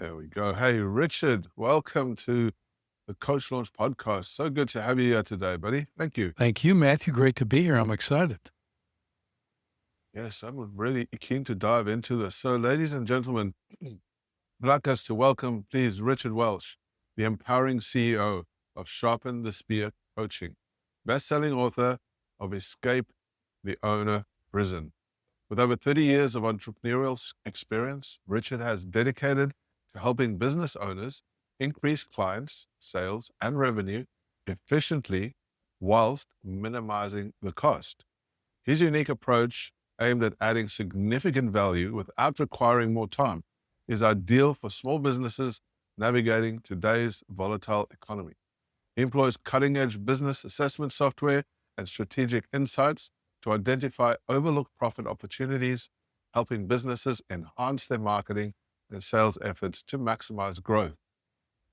There we go. Hey, Richard, welcome to the Coach Launch podcast. So good to have you here today, buddy. Thank you. Thank you, Matthew. Great to be here. I'm excited. Yes, I'm really keen to dive into this. So, ladies and gentlemen, I'd like us to welcome, please, Richard Walsh, the empowering CEO of Sharpen the Spear Coaching, best-selling author of Escape the Owner Prison. With over 30 years of entrepreneurial experience, Richard has dedicated to helping business owners increase clients, sales, and revenue efficiently whilst minimizing the cost. His unique approach, aimed at adding significant value without requiring more time, is ideal for small businesses navigating today's volatile economy. He employs cutting-edge business assessment software and strategic insights to identify overlooked profit opportunities, helping businesses enhance their marketing and sales efforts to maximize growth.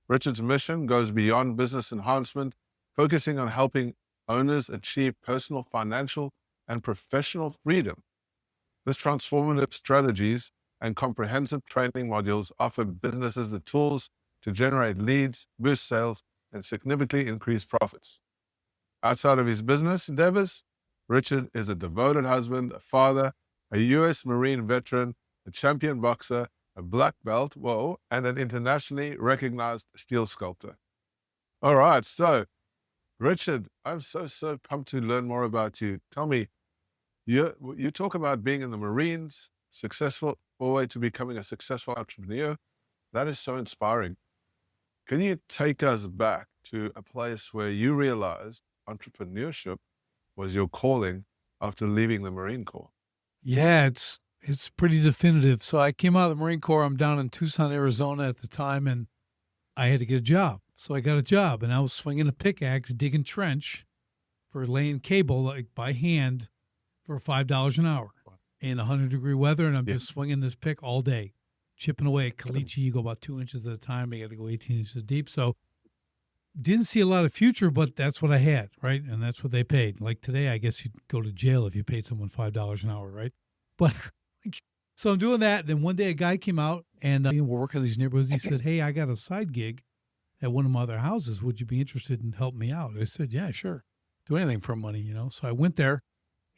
Richard's mission goes beyond business enhancement, focusing on helping owners achieve personal, financial, and professional freedom. This transformative strategies and comprehensive training modules offer businesses the tools to generate leads, boost sales, and significantly increase profits. Outside of his business endeavors, Richard is a devoted husband, a father, a U.S. Marine veteran, a champion boxer, a black belt, and an internationally recognized steel sculptor. All right, so Richard, I'm so pumped to learn more about you. Tell me, you talk about being in the Marines, successful, all the way to becoming a successful entrepreneur. That is so inspiring. Can you take us back to a place where you realized entrepreneurship was your calling after leaving the Marine Corps? Yeah, it's pretty definitive. So I came out of the Marine Corps. I'm down in Tucson, Arizona at the time, and I had to get a job. So I got a job, and I was swinging a pickaxe, digging trench for laying cable like by hand for $5 an hour in 100-degree weather, and I'm just swinging this pick all day, chipping away at caliche. You go about 2 inches at a time. You got to go 18 inches deep. So didn't see a lot of future, but that's what I had, right? And that's what they paid. Like today, I guess you'd go to jail if you paid someone $5 an hour, right? But so I'm doing that. Then one day a guy came out and we're working in these neighborhoods. He said, "Hey, I got a side gig at one of my other houses. Would you be interested in helping me out?" I said, "Yeah, sure. Do anything for money, you know?" So I went there,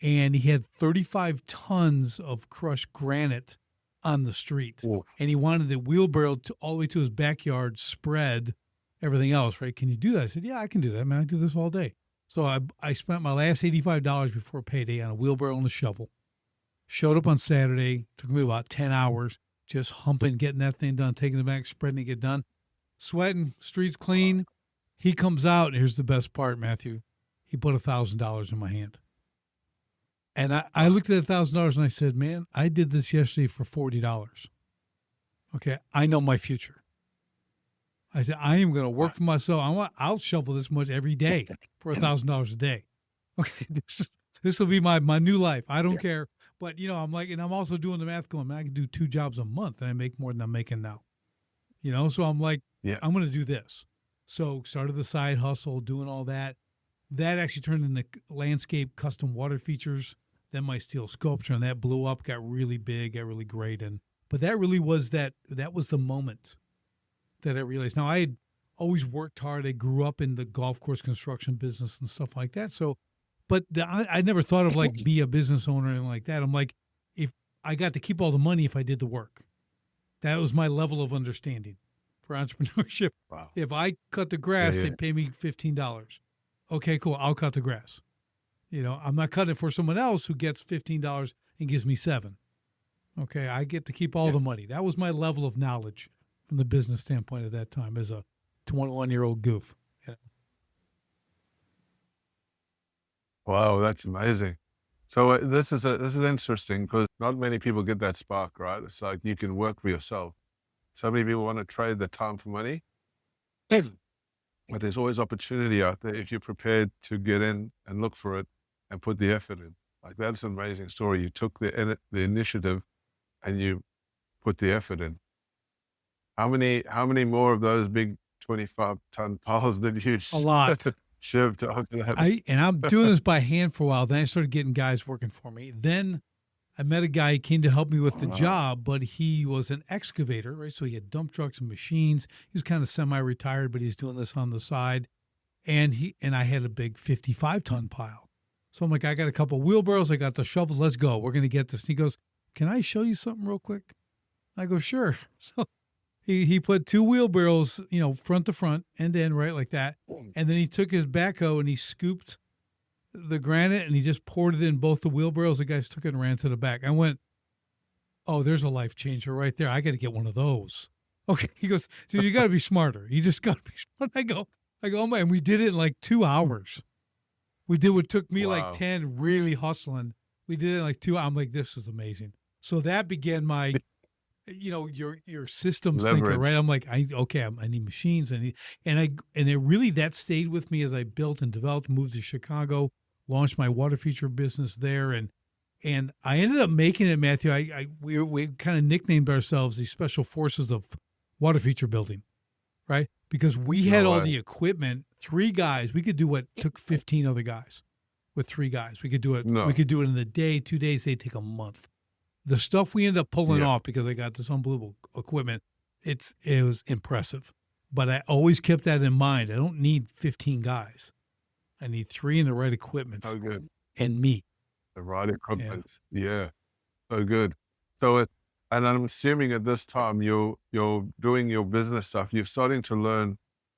and he had 35 tons of crushed granite on the street. Whoa. And he wanted the wheelbarrow all the way to his backyard, spread everything else, right? "Can you do that?" I said, "Yeah, I can do that, man. I do this all day." So I spent my last $85 before payday on a wheelbarrow and a shovel. Showed up on Saturday, took me about 10 hours, just humping, getting that thing done, taking it back, spreading it, get done, sweating, streets clean. He comes out, and here's the best part, Matthew. He put $1,000 in my hand. And I looked at $1,000 and I said, "Man, I did this yesterday for $40. Okay, I know my future." I said, "I am going to work for myself. I'll shovel this much every day for $1,000 a day. Okay, this will be my new life. I don't care." But, you know, I'm like, and I'm also doing the math going, man, I can do 2 jobs a month and I make more than I'm making now. You know, so I'm like, I'm going to do this. So started the side hustle, doing all that. That actually turned into landscape custom water features. Then my steel sculpture, and that blew up, got really big, got really great. But that really was that was the moment that I realized. Now, I had always worked hard. I grew up in the golf course construction business and stuff like that. So, but I never thought of like be a business owner or anything like that. I'm like, if I got to keep all the money if I did the work. That was my level of understanding for entrepreneurship. Wow. If I cut the grass, they pay me $15. Okay, cool. I'll cut the grass. You know, I'm not cutting it for someone else who gets $15 and gives me $7. Okay, I get to keep all the money. That was my level of knowledge from the business standpoint at that time as a 21-year-old goof. Yeah. Wow, that's amazing. So this is interesting because not many people get that spark, right? It's like you can work for yourself. So many people want to trade their time for money, but there's always opportunity out there if you're prepared to get in and look for it and put the effort in. Like, that's an amazing story. You took the initiative and you put the effort in. How many more of those big 25-ton piles did you A lot. shift onto that? I'm doing this by hand for a while. Then I started getting guys working for me. Then I met a guy, he came to help me with the job, but he was an excavator, right? So he had dump trucks and machines. He was kind of semi-retired, but he's doing this on the side. And I had a big 55-ton pile. So I'm like, I got a couple wheelbarrows, I got the shovels, let's go. We're going to get this. And he goes, can I show you something real quick? I go, sure. So he put 2 wheelbarrows, front to front, end to end, right, like that. And then he took his backhoe and he scooped the granite and he just poured it in both the wheelbarrows. The guys took it and ran to the back. I went, oh, there's a life changer right there. I got to get one of those. Okay. He goes, dude, you got to be smarter. You just got to be smart. I go, oh my, and we did it in like 2 hours. We did what took me like 10, really hustling. We did it in like 2 hours. I'm like, this is amazing. So that began my, your systems thinker, right? I'm like, I need machines. And it really, that stayed with me as I built and developed, moved to Chicago, launched my water feature business there. And I ended up making it, Matthew. We kind of nicknamed ourselves the special forces of water feature building, right? Because we had all the equipment, 3 guys. We could do what took 15 other guys with 3 guys. We could do it. We could do it in a day, 2 days. They'd take a month. The stuff we ended up pulling off because I got this unbelievable equipment, it was impressive. But I always kept that in mind. I don't need 15 guys. I need 3 in the right equipment. Oh, good. And me. The right equipment. Yeah. So good. So and I'm assuming at this time you're doing your business stuff. You're starting to learn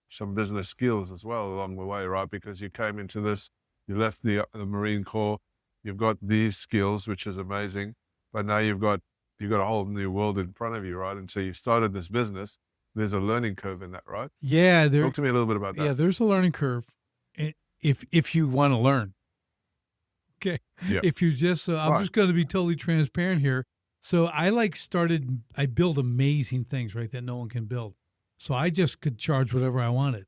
some business skills as well along the way, right? Because you came into this, you left the Marine Corps, you've got these skills, which is amazing. But now you've got a whole new world in front of you, right? And so you started this business. There's a learning curve in that, right? Yeah. Talk to me a little bit about that. Yeah, there's a learning curve if you want to learn. Okay. Yeah. If you just, I'm just going to be totally transparent here. So I build amazing things, right, that no one can build. So I just could charge whatever I wanted.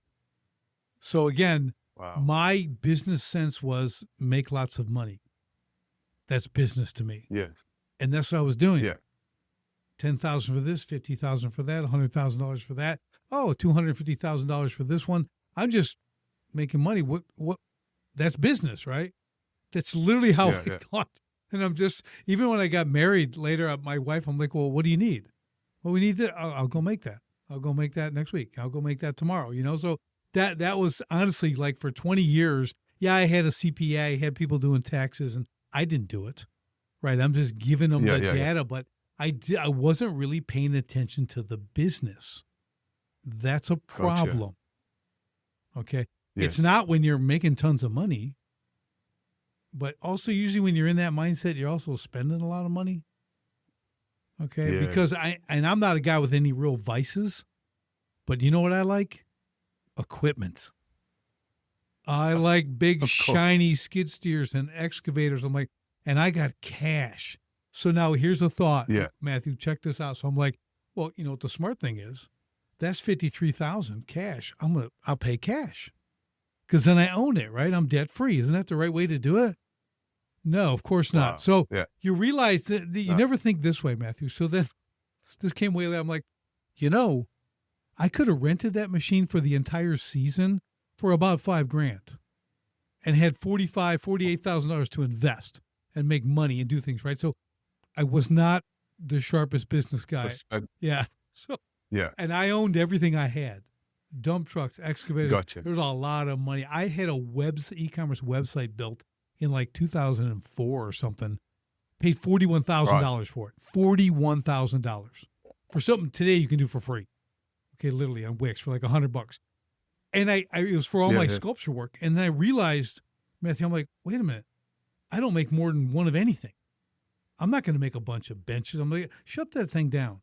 So again, my business sense was make lots of money. That's business to me. Yes. And that's what I was doing. Yeah. $10,000 for this, $50,000 for that, $100,000 for that. Oh, $250,000 for this one. I'm just making money. What? That's business, right? That's literally how I thought. And I'm just, even when I got married later, my wife, I'm like, well, what do you need? Well, we need that. I'll go make that. I'll go make that next week. I'll go make that tomorrow. So that was honestly like for 20 years. Yeah, I had a CPA, I had people doing taxes, and I didn't do it. Right. I'm just giving them the data, but I wasn't really paying attention to the business. That's a problem. Gotcha. Okay. Yes. It's not when you're making tons of money, but also usually when you're in that mindset, you're also spending a lot of money. Okay. Yeah. Because I'm not a guy with any real vices, but you know what I like? Equipment. I like big shiny skid steers and excavators. I'm like, and I got cash. So now here's a thought. Yeah. Matthew, check this out. So I'm like, well, what the smart thing is? That's $53,000 cash. I'll pay cash. Because then I own it, right? I'm debt free. Isn't that the right way to do it? No, of course not. Wow. So you realize that you never think this way, Matthew. So then this came way later. I'm like, I could have rented that machine for the entire season for about $5,000 and had $48,000 to invest and make money and do things, right? So I was not the sharpest business guy. And I owned everything I had. Dump trucks, excavators. Gotcha. There was a lot of money. I had a e-commerce website built in like 2004 or something. Paid $41,000 for it. $41,000 for something today you can do for free. Okay, literally on Wix for like $100. And it was for all my sculpture work. And then I realized, Matthew, I'm like, wait a minute. I don't make more than one of anything. I'm not going to make a bunch of benches. I'm like, shut that thing down.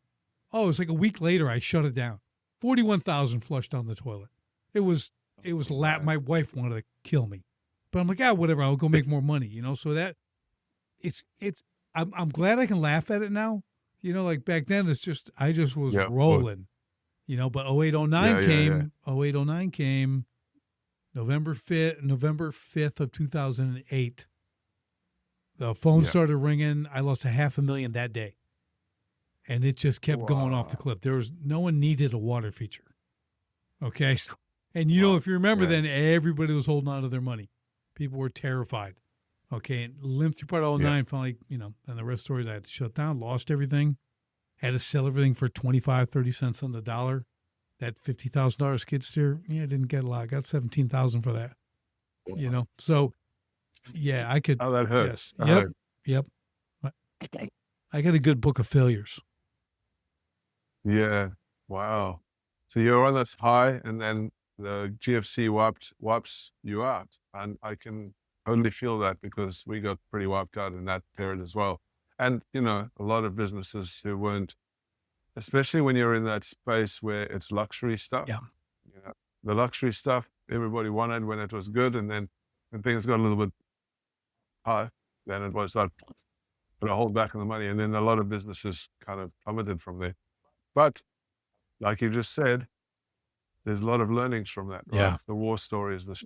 Oh, it's like a week later, I shut it down. 41,000 flushed down the toilet. It was my wife wanted to kill me, but I'm like, whatever. I'll go make more money, So that I'm glad I can laugh at it now. Like back then I just was rolling, but 0809 came, 0809 came November 5th of 2008. The phone started ringing. I lost $500,000 that day. And it just kept going off the cliff. No one needed a water feature. Okay. And if you remember then everybody was holding on to their money. People were terrified. Okay, and limped through part of Yeah. 09, finally, and the rest of the story is I had to shut down, lost everything, had to sell everything for 25, 30 cents on the dollar. That $50,000 skid steer, I didn't get a lot. I got 17,000 for that, So, yeah, I could, Oh, that hurt. yes, That yep, hurt. yep. I got a good book of failures. Yeah. Wow. So you're on this high, and then the GFC wipes you out, and I can totally feel that because we got pretty wiped out in that period as well. And a lot of businesses who weren't, especially when you're in that space where it's luxury stuff. Yeah. The luxury stuff everybody wanted when it was good, and then when things got a little bit high, then it was like put a hold back on the money, and then a lot of businesses kind of plummeted from there. But like you just said, there's a lot of learnings from that, right? Yeah. The war stories, the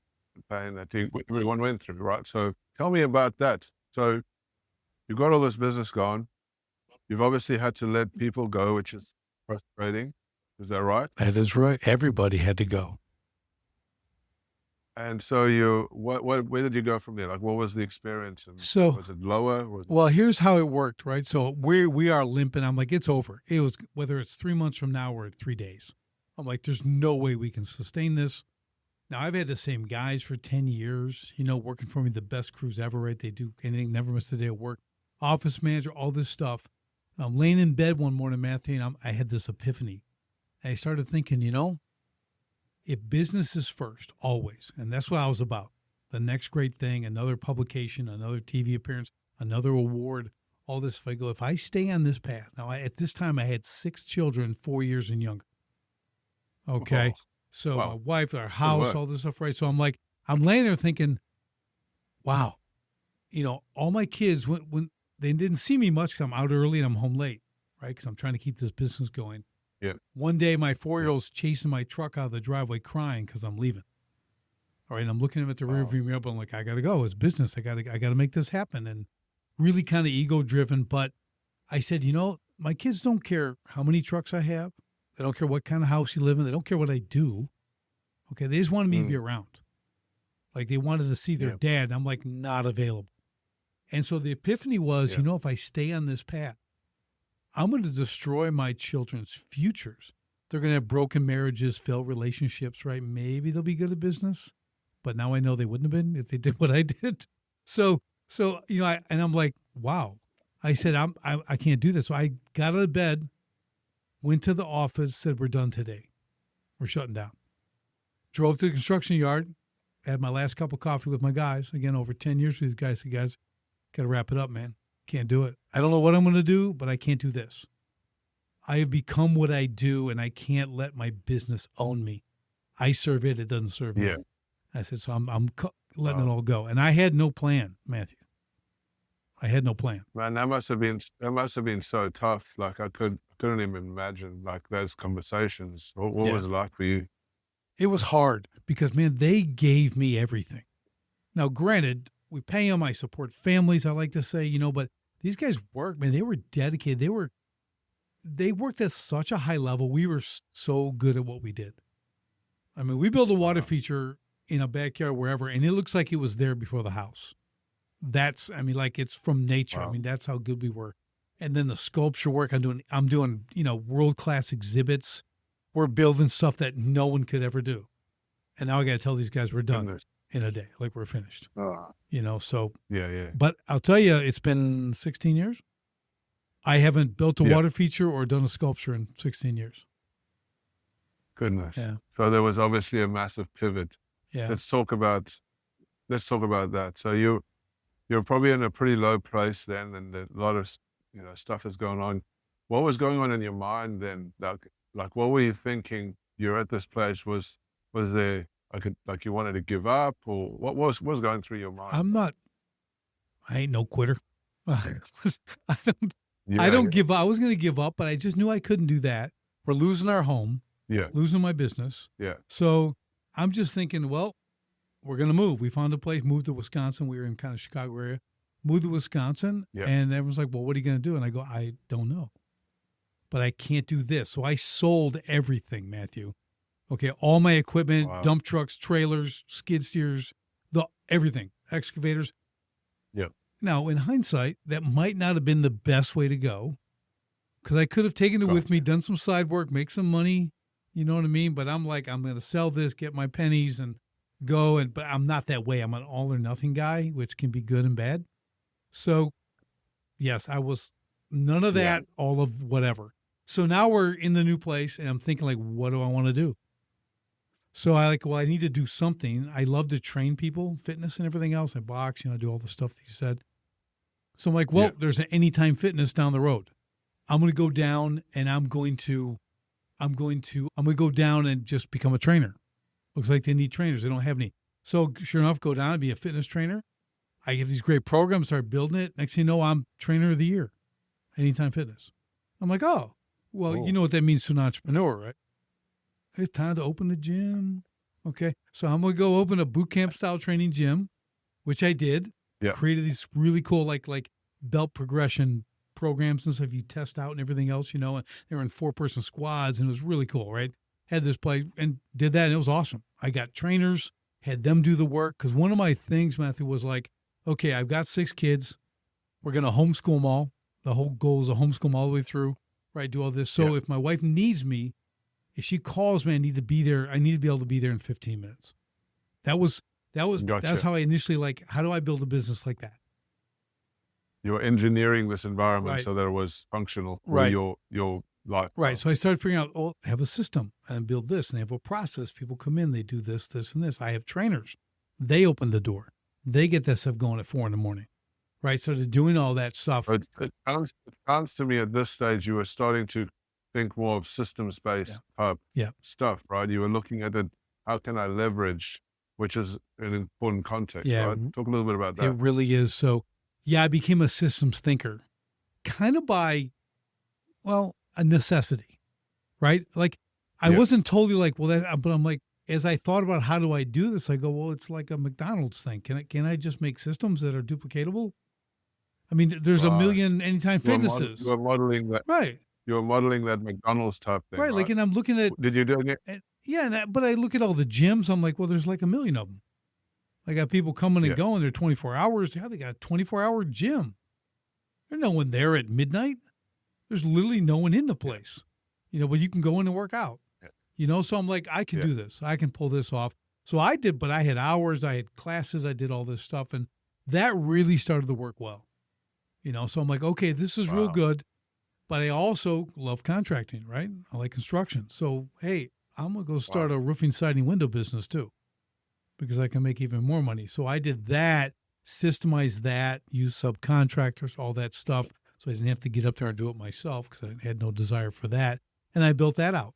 pain that everyone went through, right? So tell me about that. So you've got all this business going. You've obviously had to let people go, which is frustrating. Is that right? That is right. Everybody had to go. And so where did you go from there? Like, what was the experience? And So, was it lower? well, here's how it worked, right? So we are limping. I'm like, it's over. It was, whether it's 3 months from now or 3 days. I'm like, there's no way we can sustain this. Now, I've had the same guys for 10 years, working for me, the best crews ever, right? They do anything, never miss a day of work. Office manager, all this stuff. I'm laying in bed one morning, Matthew, and I had this epiphany. And I started thinking, if business is first, always, and that's what I was about, the next great thing, another publication, another TV appearance, another award, all this. If I stay on this path, now at this time I had 6 children, 4 years and younger. Okay. Oh, So wow. my wife, our house, all this stuff, right? So I'm laying there thinking, wow, all my kids, when they didn't see me much because I'm out early and I'm home late, right? Because I'm trying to keep this business going. Yeah. One day, my 4-year-old's chasing my truck out of the driveway crying because I'm leaving. All right. And I'm looking at him at the rearview mirror, but I'm like, I got to go. It's business. I got to make this happen. And really kind of ego driven. But I said, my kids don't care how many trucks I have. They don't care what kind of house you live in. They don't care what I do. Okay. They just wanted me to be around. Like they wanted to see their dad. And I'm like, not available. And so the epiphany was, if I stay on this path, I'm going to destroy my children's futures. They're going to have broken marriages, failed relationships, right? Maybe they'll be good at business, but now I know they wouldn't have been if they did what I did. So I'm like, wow. I said, I can't do this. So I got out of bed, went to the office, said, we're done today. We're shutting down. Drove to the construction yard, had my last cup of coffee with my guys. Again, over 10 years with these guys. Said, guys, got to wrap it up, man. Can't do it. I don't know what I'm going to do, but I can't do this. I have become what I do, and I can't let my business own me. I serve it. It doesn't serve me. I said, so I'm letting it all go. And I had no plan, Matthew. I had no plan. Man, that must have been so tough. Like I couldn't even imagine like those conversations. What was it like for you? It was hard because, man, they gave me everything. Now, granted, we pay them. I support families, I like to say, but these guys work, man. They were dedicated. They worked at such a high level. We were so good at what we did. I mean, we built a water feature in a backyard wherever, and it looks like it was there before the house. It's from nature. Wow. I mean, that's how good we were. And then the sculpture work I'm doing, world-class exhibits. We're building stuff that no one could ever do. And now I got to tell these guys we're done in a day, like we're finished. So. Yeah. But I'll tell you, it's been 16 years. I haven't built a water feature or done a sculpture in 16 years. Goodness. Yeah. So there was obviously a massive pivot. Yeah. Let's talk about that. So you're probably in a pretty low place then, and a lot of stuff is going on. What was going on in your mind then? Like what were you thinking? You're at this place. Was there like you wanted to give up, or what was going through your mind? I ain't no quitter. I don't give up. I was going to give up, but I just knew I couldn't do that. We're losing our home. Yeah. Losing my business. Yeah. So I'm just thinking, well, we're going to move. We found a place, moved to Wisconsin. We were in kind of Chicago area, moved to Wisconsin. Yeah. And everyone's like, well, what are you going to do? And I go, I don't know, but I can't do this. So I sold everything, Matthew. Okay. All my equipment, dump trucks, trailers, skid steers, everything, excavators. Now, in hindsight, that might not have been the best way to go, because I could have taken it with me, done some side work, make some money. You know what I mean? But I'm like, I'm going to sell this, get my pennies and go. But I'm not that way. I'm an all or nothing guy, which can be good and bad. So yes, I was none of that, all of whatever. So now we're in the new place and I'm thinking like, what do I want to do? So I need to do something. I love to train people, fitness and everything else. I box, I do all the stuff that you said. So I'm like, well, there's an Anytime Fitness down the road. I'm going to go down and I'm going to go down and just become a trainer. Looks like they need trainers. They don't have any. So sure enough, go down and be a fitness trainer. I get these great programs, start building it. Next thing you know, I'm trainer of the year, Anytime Fitness. I'm like, oh, well, you know what that means to an entrepreneur, right? It's time to open a gym. Okay. So I'm going to go open a boot camp style training gym, which I did. Yeah. Created these really cool, like belt progression programs and stuff you test out and everything else, and they were in 4-person squads and it was really cool, right? Had this place and did that and it was awesome. I got trainers, had them do the work. Cause one of my things, Matthew, was like, okay, I've got 6 kids. We're going to homeschool them all. The whole goal is to homeschool them all the way through, right? Do all this. So if my wife needs me, if she calls me, I need to be there. I need to be able to be there in 15 minutes. That's how I initially how do I build a business like that? You're engineering this environment so that it was functional for your life. Right. So I started figuring out, have a system and build this and they have a process. People come in, they do this, this, and this. I have trainers. They open the door. They get that stuff going at 4 a.m. Right. So they're doing all that stuff. It sounds to me at this stage, you were starting to think more of systems-based stuff, right? You were looking at it, how can I leverage, which is an important context, right? Talk a little bit about that. It really is. So I became a systems thinker kind of by, a necessity, right? Like I wasn't totally but I'm like, as I thought about how do I do this, I go, well, it's like a McDonald's thing. Can I just make systems that are duplicatable? I mean, there's a million Anytime Fitnesses. You're modeling that. Right. You're modeling that McDonald's type thing. Right. Like, and I'm looking at. Did you do it? But I look at all the gyms. I'm like, well, there's like a million of them. I got people coming and going. They're 24 hours. Yeah, they got a 24-hour gym. There's no one there at midnight. There's literally no one in the place, but you can go in and work out, So I'm like, I can do this. I can pull this off. So I did, but I had hours. I had classes. I did all this stuff. And that really started to work well, So I'm like, okay, this is real good. But I also love contracting, right? I like construction. So, hey, I'm going to go start a roofing, siding, window business too, because I can make even more money. So I did that, systemized that, use subcontractors, all that stuff. So I didn't have to get up there and do it myself because I had no desire for that. And I built that out,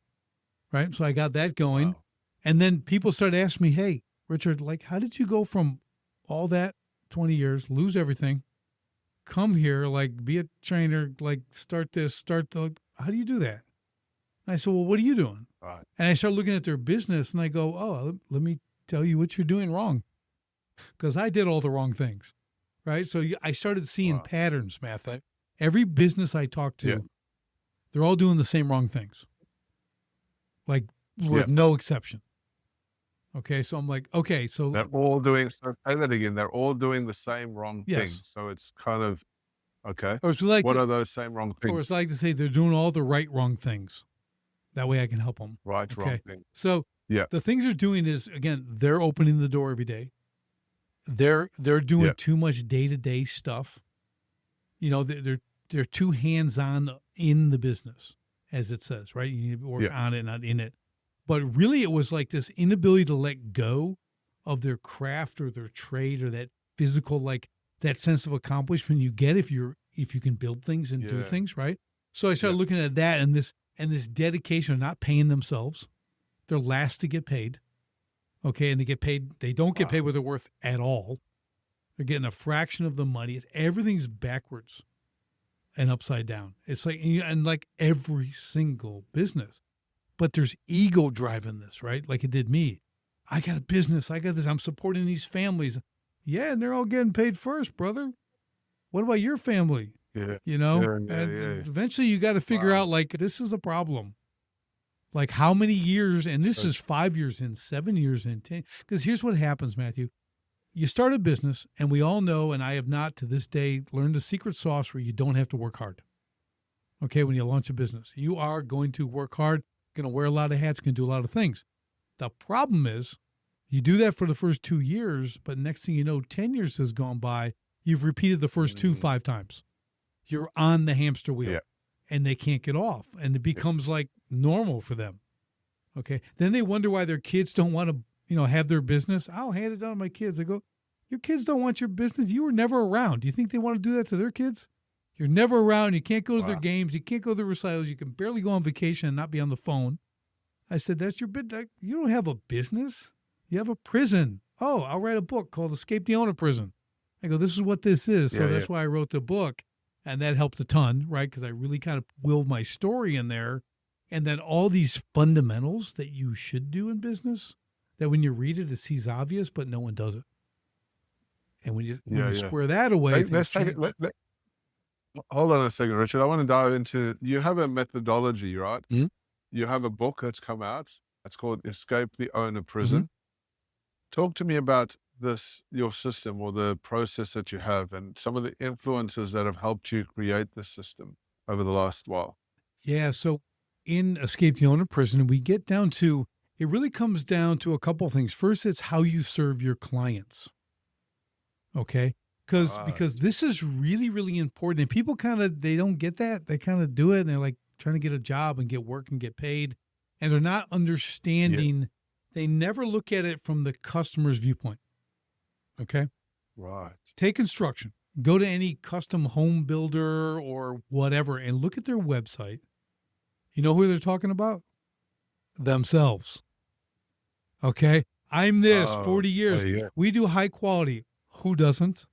right? So I got that going. Wow. And then people started asking me, hey, Richard, how did you go from all that 20 years, lose everything, come here, be a trainer, start this, how do you do that? And I said, well, what are you doing? Right. And I started looking at their business and I go, oh, let me tell you what you're doing wrong. Because I did all the wrong things, right? So I started seeing patterns, Matthew. Every business I talk to, they're all doing the same wrong things, with no exception. Okay, so I'm like, okay, so they're all doing. So say that again. They're all doing the same wrong things. So it's kind of okay. Or it's like what are those same wrong things? Or it's like to say they're doing all the wrong things. That way, I can help them. Wrong things. So the things they're doing is again, they're opening the door every day. They're doing too much day-to-day stuff. They're too hands-on in the business, as it says, right? You need to work on it, not in it. But really, it was like this inability to let go of their craft or their trade or that physical, that sense of accomplishment you get if you can build things and do things, right? So I started looking at that and this dedication of not paying themselves. They're last to get paid, okay? And they get paid. They don't get paid what they're worth at all. They're getting a fraction of the money. Everything's backwards and upside down. It's like every single business. But there's ego driving this, right? Like it did me. I got a business. I got this. I'm supporting these families. Yeah, and they're all getting paid first, brother. What about your family? Yeah. Eventually you got to figure out this is a problem. How many years, and this is 5 years in, 7 years in, 10. Because here's what happens, Matthew. you start a business, and we all know, and I have not to this day learned the secret sauce where you don't have to work hard. Okay, when you launch a business, you are going to work hard, going to wear a lot of hats, going to do a lot of things. The problem is you do that for the first 2 years, but next thing you know, 10 years has gone by. You've repeated the first 5 times. You're on the hamster wheel and they can't get off, and it becomes like normal for them. Okay. Then they wonder why their kids don't want to, have their business. I'll hand it down to my kids. I go, your kids don't want your business. You were never around. Do you think they want to do that to their kids? You're never around. You can't go to their games. You can't go to their recitals. You can barely go on vacation and not be on the phone. I said, that's your business. You don't have a business. You have a prison. Oh, I'll write a book called Escape the Owner Prison. I go, this is what this is. So that's why I wrote the book. And that helped a ton, right? Because I really kind of willed my story in there. And then all these fundamentals that you should do in business, that when you read it, it seems obvious, but no one does it. And when you square that away, hold on a second, Richard. I want to dive into, you have a methodology, right? Mm-hmm. You have a book that's come out. It's called Escape the Owner Prison. Mm-hmm. Talk to me about this, your system or the process that you have and some of the influences that have helped you create this system over the last while. Yeah. So in Escape the Owner Prison, we get down to, it really comes down to a couple of things. First, it's how you serve your clients. Okay. Because this is really, really important. And people they don't get that. They kind of do it and they're like trying to get a job and get work and get paid. And they're not understanding. Yeah. They never look at it from the customer's viewpoint. Okay. Right. Take construction. Go to any custom home builder or whatever and look at their website. You know who they're talking about? Themselves. Okay. I'm this 40 years. We do high quality. Who doesn't?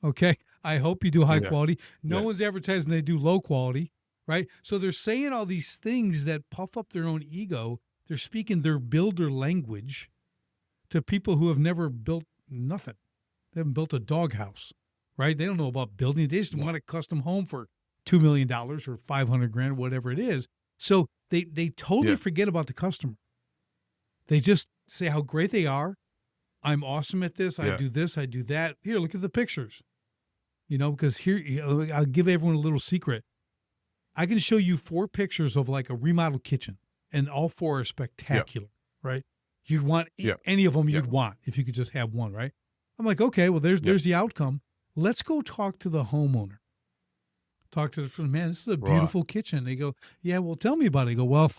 Okay. I hope you do high quality. No one's advertising they do low quality, right? So they're saying all these things that puff up their own ego. They're speaking their builder language to people who have never built nothing. They haven't built a doghouse, right? They don't know about building. They just want a custom home for $2 million or $500,000, whatever it is. So they totally forget about the customer. They just say how great they are. I'm awesome at this. I do this. I do that. Here, look at the pictures. Because here, I'll give everyone a little secret. I can show you 4 pictures of like a remodeled kitchen, and all 4 are spectacular, right? You'd want any of them you'd want if you could just have one, right? I'm like, okay, well, there's the outcome. Let's go talk to the homeowner. Talk to the friend, man, this is a beautiful kitchen. They go, yeah, well, tell me about it. I go, well,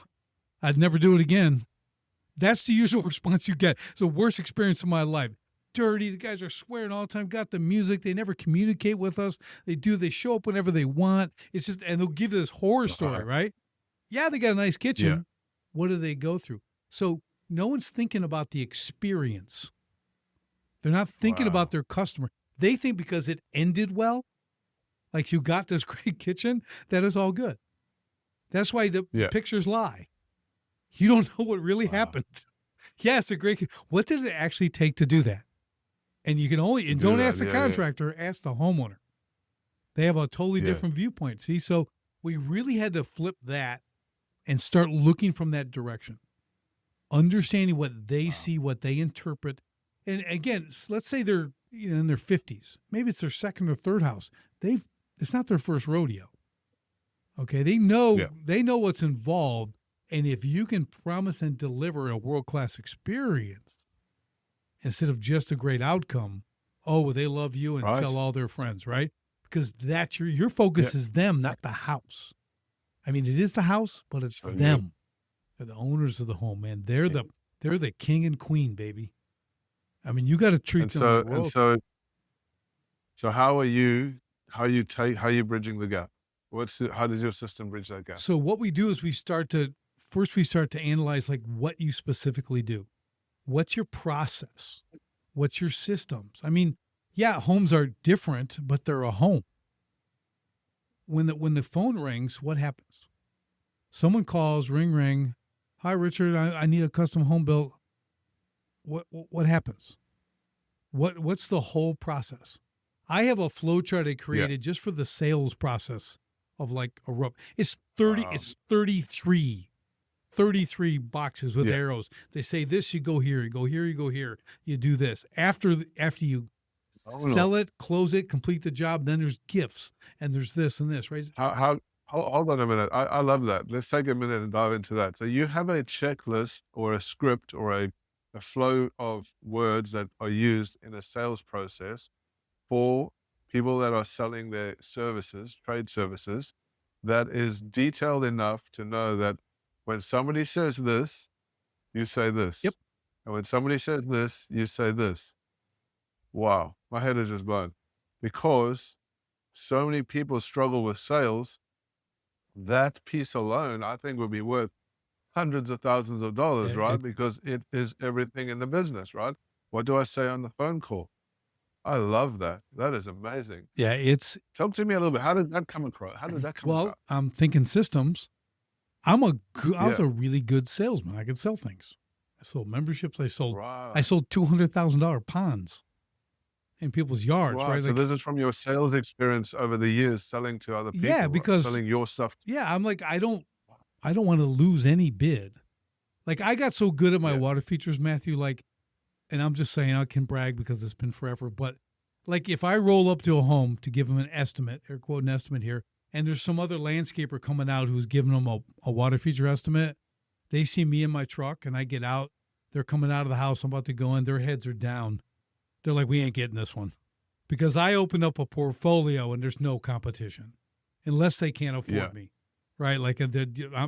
I'd never do it again. That's the usual response you get. It's the worst experience of my life. Dirty. The guys are swearing all the time. Got the music. They never communicate with us. They show up whenever they want. It's just, and they'll give this horror story, right? Yeah, they got a nice kitchen. Yeah. What do they go through? So no one's thinking about the experience. They're not thinking about their customer. They think because it ended well, like you got this great kitchen, that is all good. That's why the pictures lie. You don't know what really happened. Yeah, it's a great. What did it actually take to do that? And you can only, and don't ask the contractor, ask the homeowner. They have a totally different viewpoint. See, so we really had to flip that and start looking from that direction, understanding what they see, what they interpret. And again, let's say they're in their 50s. Maybe it's their second or third house. It's not their first rodeo. Okay, they know what's involved. And if you can promise and deliver a world-class experience instead of just a great outcome, they love you and tell all their friends, right? Because that's your focus is them, not the house. I mean, it is the house, but it's them. They're the owners of the home, man. They're the king and queen, baby. I mean, you got to treat them like royalty. So how are you bridging the gap? How does your system bridge that gap? So what we do is we start to analyze like what you specifically do. What's your process? What's your systems? I mean, homes are different, but they're a home. When the phone rings, what happens? Someone calls, ring. Hi, Richard, I need a custom home built. What happens? What's the whole process? I have a flow chart I created just for the sales process of like a rope. It's 33 33 boxes with Yeah. arrows. They say this, you go here, you go here, you go here, you do this. After you Oh, no. sell it, close it, complete the job, then there's gifts and there's this and this, right? Hold on a minute. I love that. Let's take a minute and dive into that. So you have a checklist or a script or a flow of words that are used in a sales process for people that are selling their services, trade services, that is detailed enough to know that when somebody says this, you say this. Yep. And when somebody says this, you say this. Wow. My head is just blown. Because so many people struggle with sales, that piece alone, I think, would be worth hundreds of thousands of dollars, Yeah, right? Because it is everything in the business, right? What do I say on the phone call? I love that. That is amazing. Yeah, it's Talk to me a little bit. How did that come across? How did that come well, about? I'm thinking systems. I was Yeah. a really good salesman. I could sell things. I sold memberships. I sold Right. $200,000 ponds in people's yards, Right. right? So Like, this is from your sales experience over the years selling to other people, yeah, right? because Selling your stuff. yeah, I'm like, I don't want to lose any bid. Like, I got so good at my Yeah. water features, Matthew, like, and I'm just saying I can brag because it's been forever, but like if I roll up to a home to give them an estimate, air quote an estimate here, and there's some other landscaper coming out who's giving them a water feature estimate, they see me in my truck and I get out, they're coming out of the house, I'm about to go in, their heads are down. They're like, we ain't getting this one. Because I opened up a portfolio and there's no competition unless they can't afford Yeah. me, right? Like I'm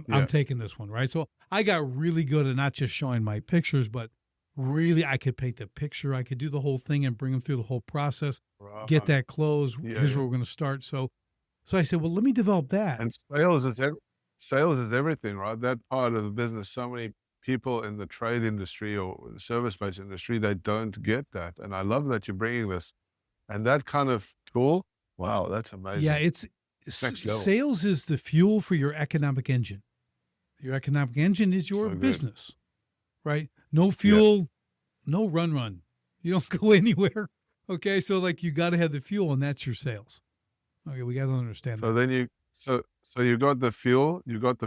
Yeah. taking this one, right? So I got really good at not just showing my pictures, but really I could paint the picture. I could do the whole thing and bring them through the whole process, get Right. that close. Yeah, Here's yeah. where we're going to start. So I said, well, let me develop that. And sales is everything, right? That part of the business. So many people in the trade industry or the service-based industry, they don't get that. And I love that you're bringing this. And that kind of tool, wow, that's amazing. Yeah, it's Next level. sales is the fuel for your economic engine. Your economic engine is your So good. business, right? No fuel, no run. You don't go anywhere. Okay, so like you got to have the fuel, and that's your sales. Okay, we got to understand So that. then you got the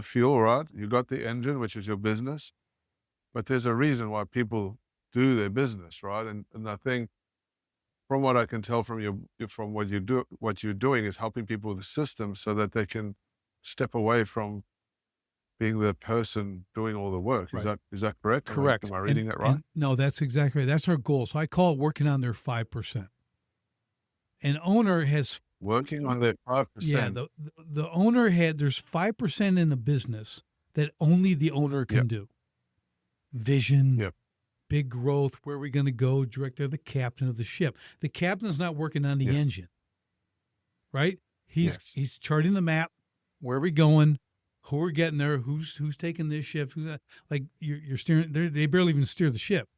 fuel, right? You got the engine, which is your business. But there's a reason why people do their business, right? And I think from what I can tell from what you're doing is helping people with the system so that they can step away from being the person doing all the work. Right. Is that correct? Correct. Am I reading that right? No, that's exactly right. That's our goal. So I call it working on their 5%. An owner has Working on that 5%. Yeah, the owner there's 5% in the business that only the owner can Yep. do. Vision, Yep. big growth, where are we going to go? Director, the captain of the ship. The captain's not working on the Yeah. engine, right? He's Yes. he's charting the map. Where are we going? Who we're getting there? Who's taking this shift? Who's that? Like you're steering. They barely even steer the ship,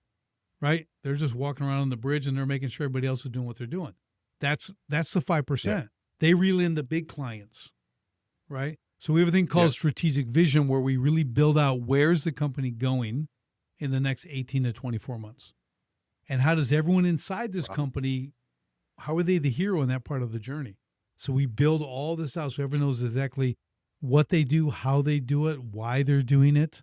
right? They're just walking around on the bridge and they're making sure everybody else is doing what they're doing. That's the 5%. They reel in the big clients, right? So we have a thing called Yeah. strategic vision, where we really build out where's the company going in the next 18 to 24 months, and how does everyone inside this Wow. company, how are they the hero in that part of the journey? So we build all this out so everyone knows exactly what they do, how they do it, why they're doing it,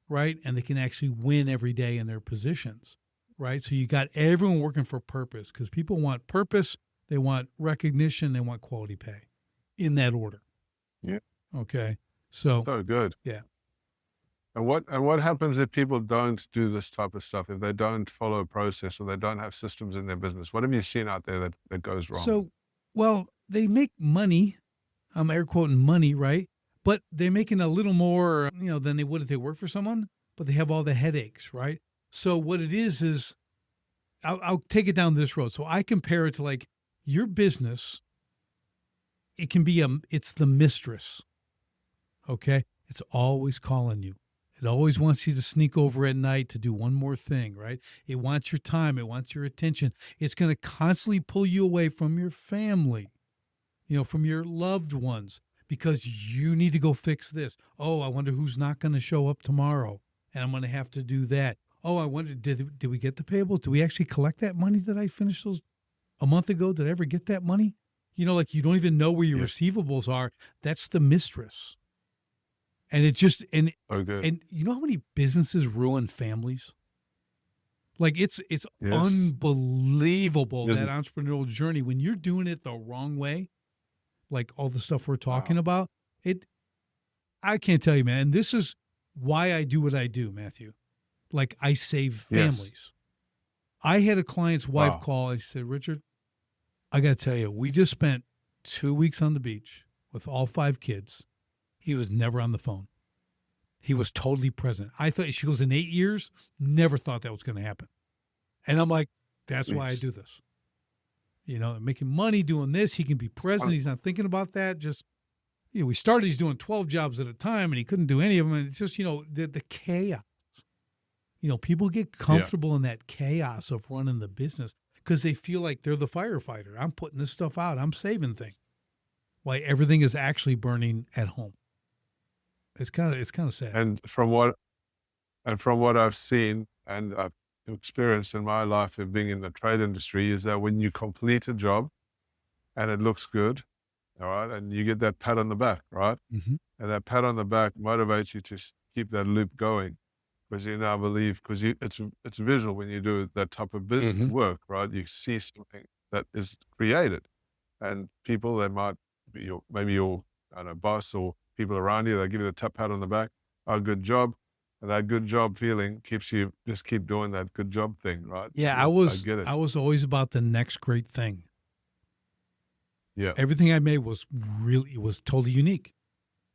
right? And they can actually win every day in their positions, right? So you got everyone working for purpose, because people want purpose, they want recognition, they want quality pay, in that order. Yeah. Okay. So So good. Yeah. And what happens if people don't do this type of stuff? If they don't follow a process or they don't have systems in their business? What have you seen out there that goes wrong? So, well, they make money. I'm air quoting money, right? But they're making a little more, than they would if they work for someone, but they have all the headaches, right? So what it is I'll take it down this road. So I compare it to like your business. It can be it's the mistress. Okay. It's always calling you. It always wants you to sneak over at night to do one more thing, right? It wants your time. It wants your attention. It's going to constantly pull you away from your family, from your loved ones, because you need to go fix this. Oh, I wonder who's not going to show up tomorrow, and I'm going to have to do that. Oh, I wonder, did we get the payables? Did we actually collect that money that I finished those a month ago? Did I ever get that money? Like you don't even know where your Yeah. receivables are. That's the mistress. And it just, Okay. and you know how many businesses ruin families? Like it's Yes. unbelievable, Yes. that entrepreneurial journey when you're doing it the wrong way, like all the stuff we're talking Wow. about. It, I can't tell you, man. And this is why I do what I do, Matthew. Like I save Yes. families. I had a client's wife Wow. call. I said, Richard, I got to tell you, we just spent 2 weeks on the beach with all 5 kids. He was never on the phone. He was totally present. I thought, she goes, in 8 years, never thought that was going to happen. And I'm like, that's why I do Yes. this. You know, making money doing this. He can be present. He's not thinking about that. Just, you know, we started, he's doing 12 jobs at a time and he couldn't do any of them. And it's just, you know, the chaos. You know, people get Yeah. comfortable in that chaos of running the business because they feel like they're the firefighter. I'm putting this stuff out. I'm saving things. Why everything is actually burning at home. It's kind of sad. And from what I've seen and I've experienced in my life of being in the trade industry is that when you complete a job and it looks good, all right, and you get that pat on the back, right? Mm-hmm. And that pat on the back motivates you to keep that loop going. Because you now believe, because it's visual when you do that type of Mm-hmm. work, right? You see something that is created, and people, they might be maybe your, I don't know, boss or people around you, they give you the tap pat on the back. Oh, good job. And that good job feeling keeps you just keep doing that good job thing, right? Yeah, I get it. I was always about the next great thing. Yeah. Everything I made was totally unique.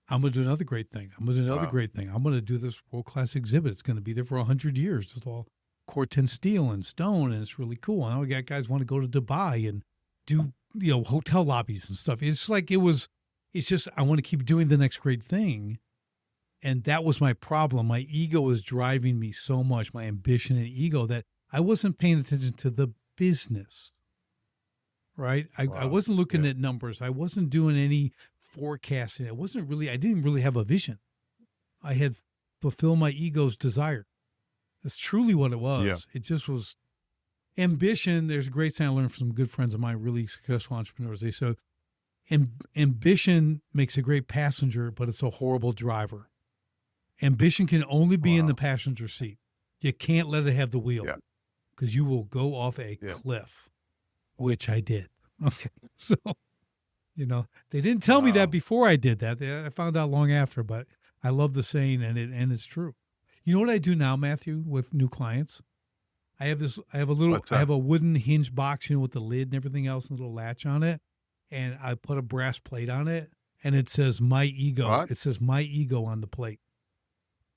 I'm going to do another great thing. I'm going to do another Wow. great thing. I'm going to do this world-class exhibit. It's going to be there for 100 years. It's all Corten steel and stone, and it's really cool. And now we got guys want to go to Dubai and do, you know, hotel lobbies and stuff. It's like it's just, I want to keep doing the next great thing. And that was my problem. My ego was driving me so much, my ambition and ego, that I wasn't paying attention to the business, right? I Wow. wasn't looking Yeah. at numbers. I wasn't doing any forecasting. I didn't really have a vision. I had fulfilled my ego's desire. That's truly what it was. Yeah. It just was ambition. There's a great saying I learned from some good friends of mine, really successful entrepreneurs. They said, ambition makes a great passenger, but it's a horrible driver. Ambition can only be in Wow. the passenger seat. You can't let it have the wheel Yeah. because you will go off a Yeah. cliff, which I did. Okay. So, you know, they didn't tell me Wow. that before I did that. I found out long after, but I love the saying and it's true. You know what I do now, Matthew, with new clients? I have What's that? a wooden hinge box, you know, with the lid and everything else and a little latch on it. And I put a brass plate on it and it says my ego. Right. It says my ego on the plate.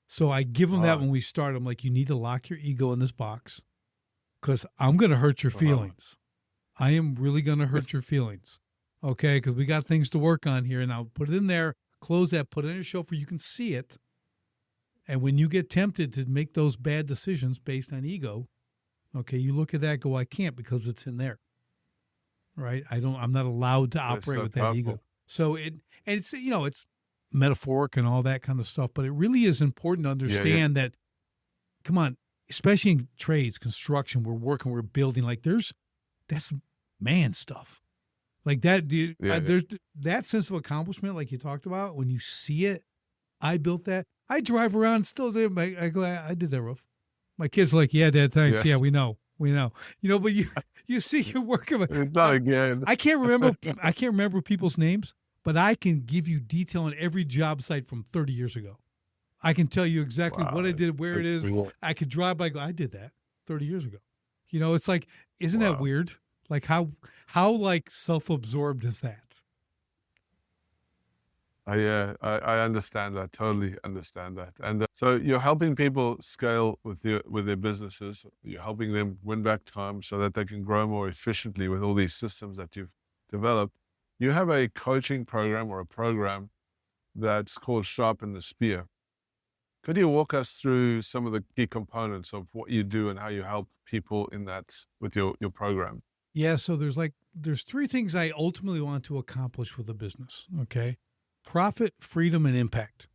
So I give them that Right. when we start. I'm like, you need to lock your ego in this box because I'm going to hurt your Wow. feelings. I am really going to hurt your feelings. Okay. Because we got things to work on here. And I'll put it in there, close that, put it in your shelf where you can see it. And when you get tempted to make those bad decisions based on ego, okay, you look at that, go, I can't because it's in there. Right. I'm not allowed to That's operate so with that powerful. ego. So it's, you know, it's metaphoric and all that kind of stuff, but it really is important to understand that, come on, especially in trades, construction, we're building, like that's man stuff. Like that, dude, there's that sense of accomplishment, like you talked about, when you see it. I built that. I drive around still do. I go, I did that roof. My kid's like, yeah, Dad, thanks. Yes. Yeah, we know. You know, but you see your work. It's not again. I can't remember people's names, but I can give you detail on every job site from 30 years ago. I can tell you exactly Wow, what I that's did, where it is. cool. I could drive by, go, I did that 30 years ago. You know, it's like, isn't that Wow. weird? Like how like self-absorbed is that? I understand that. Totally understand that. And so you're helping people scale with their businesses. You're helping them win back time so that they can grow more efficiently with all these systems that you've developed. You have a coaching program or a program that's called Sharpen the Spear. Could you walk us through some of the key components of what you do and how you help people in that with your program? Yeah. So there's 3 things I ultimately want to accomplish with a business. Okay. Profit, freedom, and impact.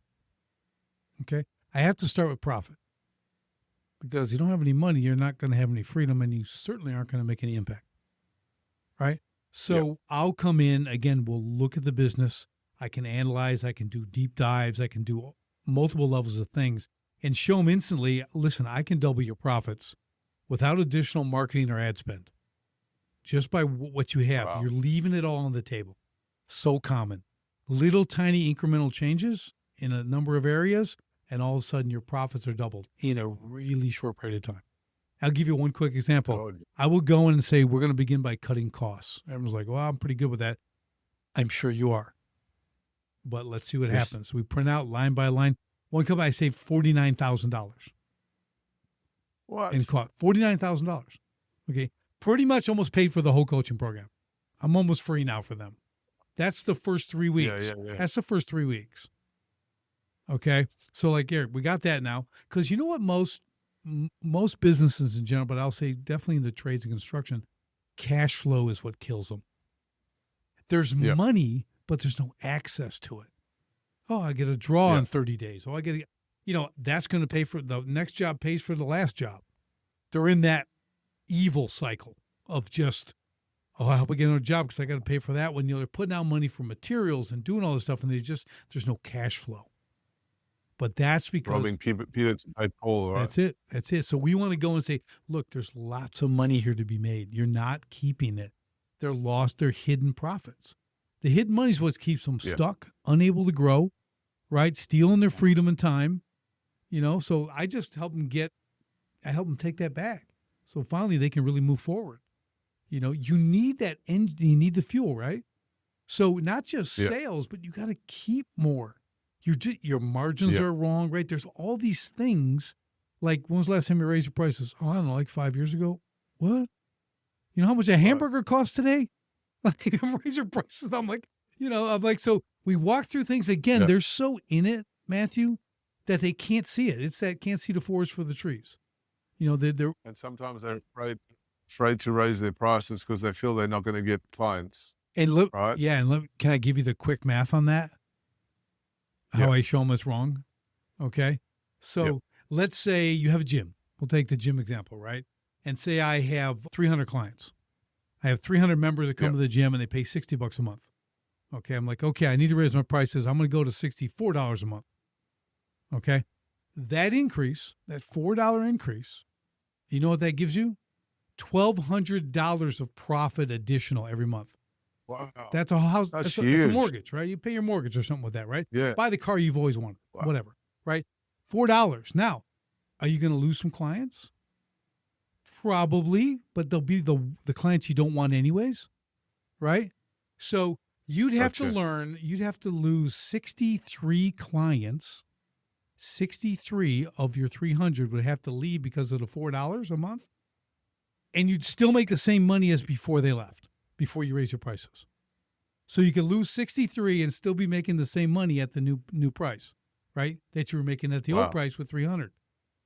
Okay. I have to start with profit because if you don't have any money, you're not going to have any freedom and you certainly aren't going to make any impact. Right. So I'll come in again. We'll look at the business. I can analyze. I can do deep dives. I can do multiple levels of things and show them instantly, listen, I can double your profits without additional marketing or ad spend. Just by what you have, Wow. you're leaving it all on the table. So common. Little tiny incremental changes in a number of areas, and all of a sudden your profits are doubled in a really short period of time. I'll give you one quick example. Oh, I will go in and say, we're going to begin by cutting costs. Everyone's like, well, I'm pretty good with that. I'm sure you are. But let's see what Yes. happens. We print out line by line. One company, I saved $49,000 what? in cost. $49,000. Okay. Pretty much almost paid for the whole coaching program. I'm almost free now for them. That's the first 3 weeks. Yeah. That's the first 3 weeks. Okay. So like, Eric, we got that now. Because you know what most businesses in general, but I'll say definitely in the trades and construction, cash flow is what kills them. There's Yeah. money, but there's no access to it. Oh, I get a draw Yeah. in 30 days. Oh, I get, that's going to pay for the next job pays for the last job. They're in that evil cycle of just, I hope I get another job because I got to pay for that one. They're putting out money for materials and doing all this stuff, and there's no cash flow. But that's because Robbing Peter to pay Paul, right? That's it. So we want to go and say, look, there's lots of money here to be made. You're not keeping it. They're lost. They're hidden profits. The hidden money is what keeps them stuck, unable to grow, right? Stealing their freedom and time, So I just help them take that back. So finally they can really move forward. You need that engine, you need the fuel, right? So not just sales, but you got to keep more. Your margins are wrong, right? There's all these things. Like, when was the last time you raised your prices? Oh, I don't know, like 5 years ago. What? You know how much a hamburger costs today? Like, you raise your prices. I'm like, so we walk through things again. Yeah. They're so in it, Matthew, that they can't see it. It's that can't see the forest for the trees. They're And sometimes they're afraid to raise their prices because they feel they're not going to get clients. and look, Right. yeah. And can I give you the quick math on that? How I show them it's wrong. Okay. So let's say you have a gym. We'll take the gym example, right? And say I have 300 clients. I have 300 members that come to the gym and they pay $60 a month. Okay. I'm like, okay, I need to raise my prices. I'm going to go to $64 a month. Okay. That increase, that $4 increase, you know what that gives you? $1,200 of profit additional every month. Wow. That's a house. That's That's a huge. mortgage, right? You pay your mortgage or something with that, right? Yeah. Buy the car you've always wanted, Wow. whatever, right? $4. Now, are you going to lose some clients? Probably, but they'll be the clients you don't want anyways, right? So you'd have to Gotcha. you'd have to lose 63 clients. 63 of your 300 would have to leave because of the $4 a month. And you'd still make the same money as before they left, before you raise your prices. So you could lose 63 and still be making the same money at the new price, right? That you were making at the old price with 300.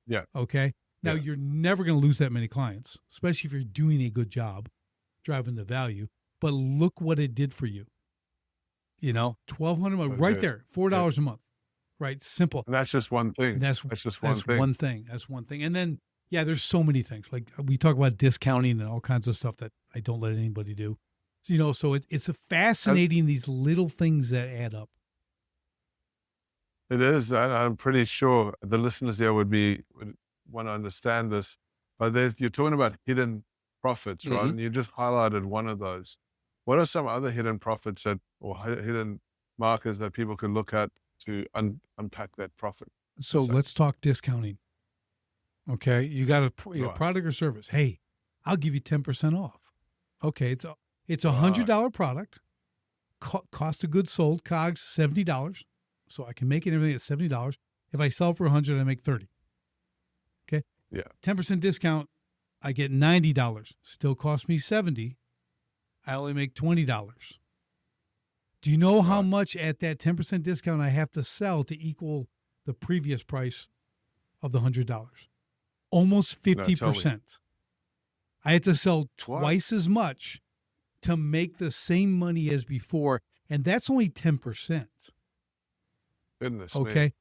Yeah. Okay. Now Yeah. you're never going to lose that many clients, especially if you're doing a good job driving the value. But look what it did for you. $1,200 a month, right there, $4 a month, right? Simple. And that's just one thing. And That's just one thing. That's one thing. And then, there's so many things. Like we talk about discounting and all kinds of stuff that I don't let anybody do. So it's a fascinating, these little things that add up. It is. I'm pretty sure the listeners here would want to understand this. But you're talking about hidden profits, right? Mhm. And you just highlighted one of those. What are some other hidden profits or hidden markers that people can look at to unpack that profit? So let's talk discounting. Okay. You got a product or service. Hey, I'll give you 10% off. Okay. It's a $100 product. Cost of goods sold, COGS, $70. So I can make it everything at $70. If I sell for $100, I make $30. Okay. Yeah. 10% discount, I get $90. Still cost me $70. I only make $20. Do you know how much at that 10% discount I have to sell to equal the previous price of the $100? Almost 50%. I had to sell twice as much to make the same money as before, and that's only 10%. Goodness. Okay. Me.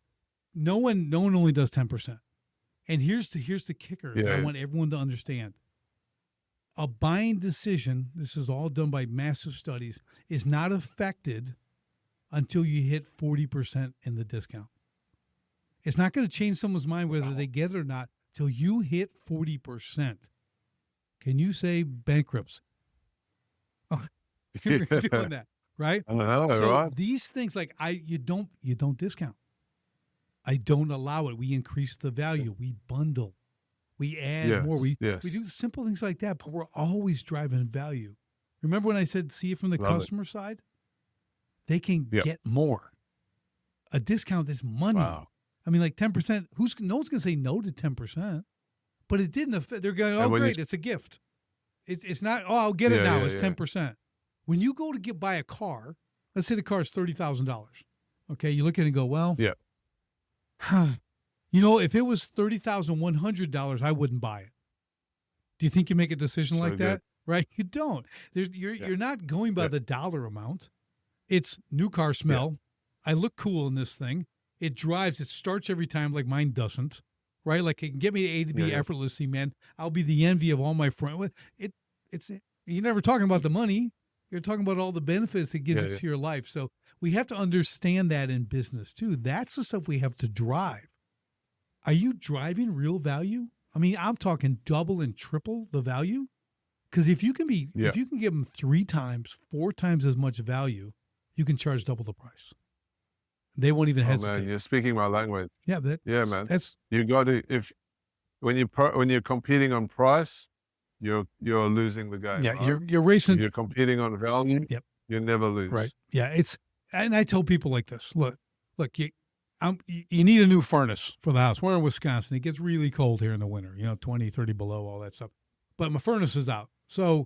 No one only does 10%. And here's the kicker that I want everyone to understand. A buying decision, this is all done by massive studies, is not affected until you hit 40% in the discount. It's not going to change someone's mind whether they get it or not till you hit 40%. Can you say bankruptcy? Oh, you're doing that, right? I know, So right? these things, like you don't discount. I don't allow it. We increase the value. We bundle. We add more. We do simple things like that, but we're always driving value. Remember when I said see it from the customer side? They can get more. A discount is money. Wow. I mean, like 10%. No one's going to say no to 10%, but it didn't affect. They're going, oh, great, it's a gift. It's not, oh, I'll get it now. It's 10%. When you go to buy a car, let's say the car is $30,000. Okay, you look at it and go, well, you know, if it was $30,100, I wouldn't buy it. Do you think you make a decision like that? Right? You don't. You're not going by the dollar amount. It's new car smell. I look cool in this thing. It drives. It starts every time like mine doesn't. Right? Like it can get me to A to B effortlessly, man. I'll be the envy of all my friends. You're never talking about the money. You're talking about all the benefits it gives to your life. So we have to understand that in business too. That's the stuff we have to drive. Are you driving real value? I mean, I'm talking double and triple the value. Because if you can give them 3 times, 4 times as much value, you can charge double the price. They won't even hesitate. Man, you're speaking my language. Yeah, man. You got to when you're competing on price, you're losing the game. Yeah, right? you're racing. You're competing on value. Yep. You never lose. Right. Yeah. And I tell people like this. Look. You need a new furnace for the house. We're in Wisconsin. It gets really cold here in the winter. 20, 30 below, all that stuff. But my furnace is out. So,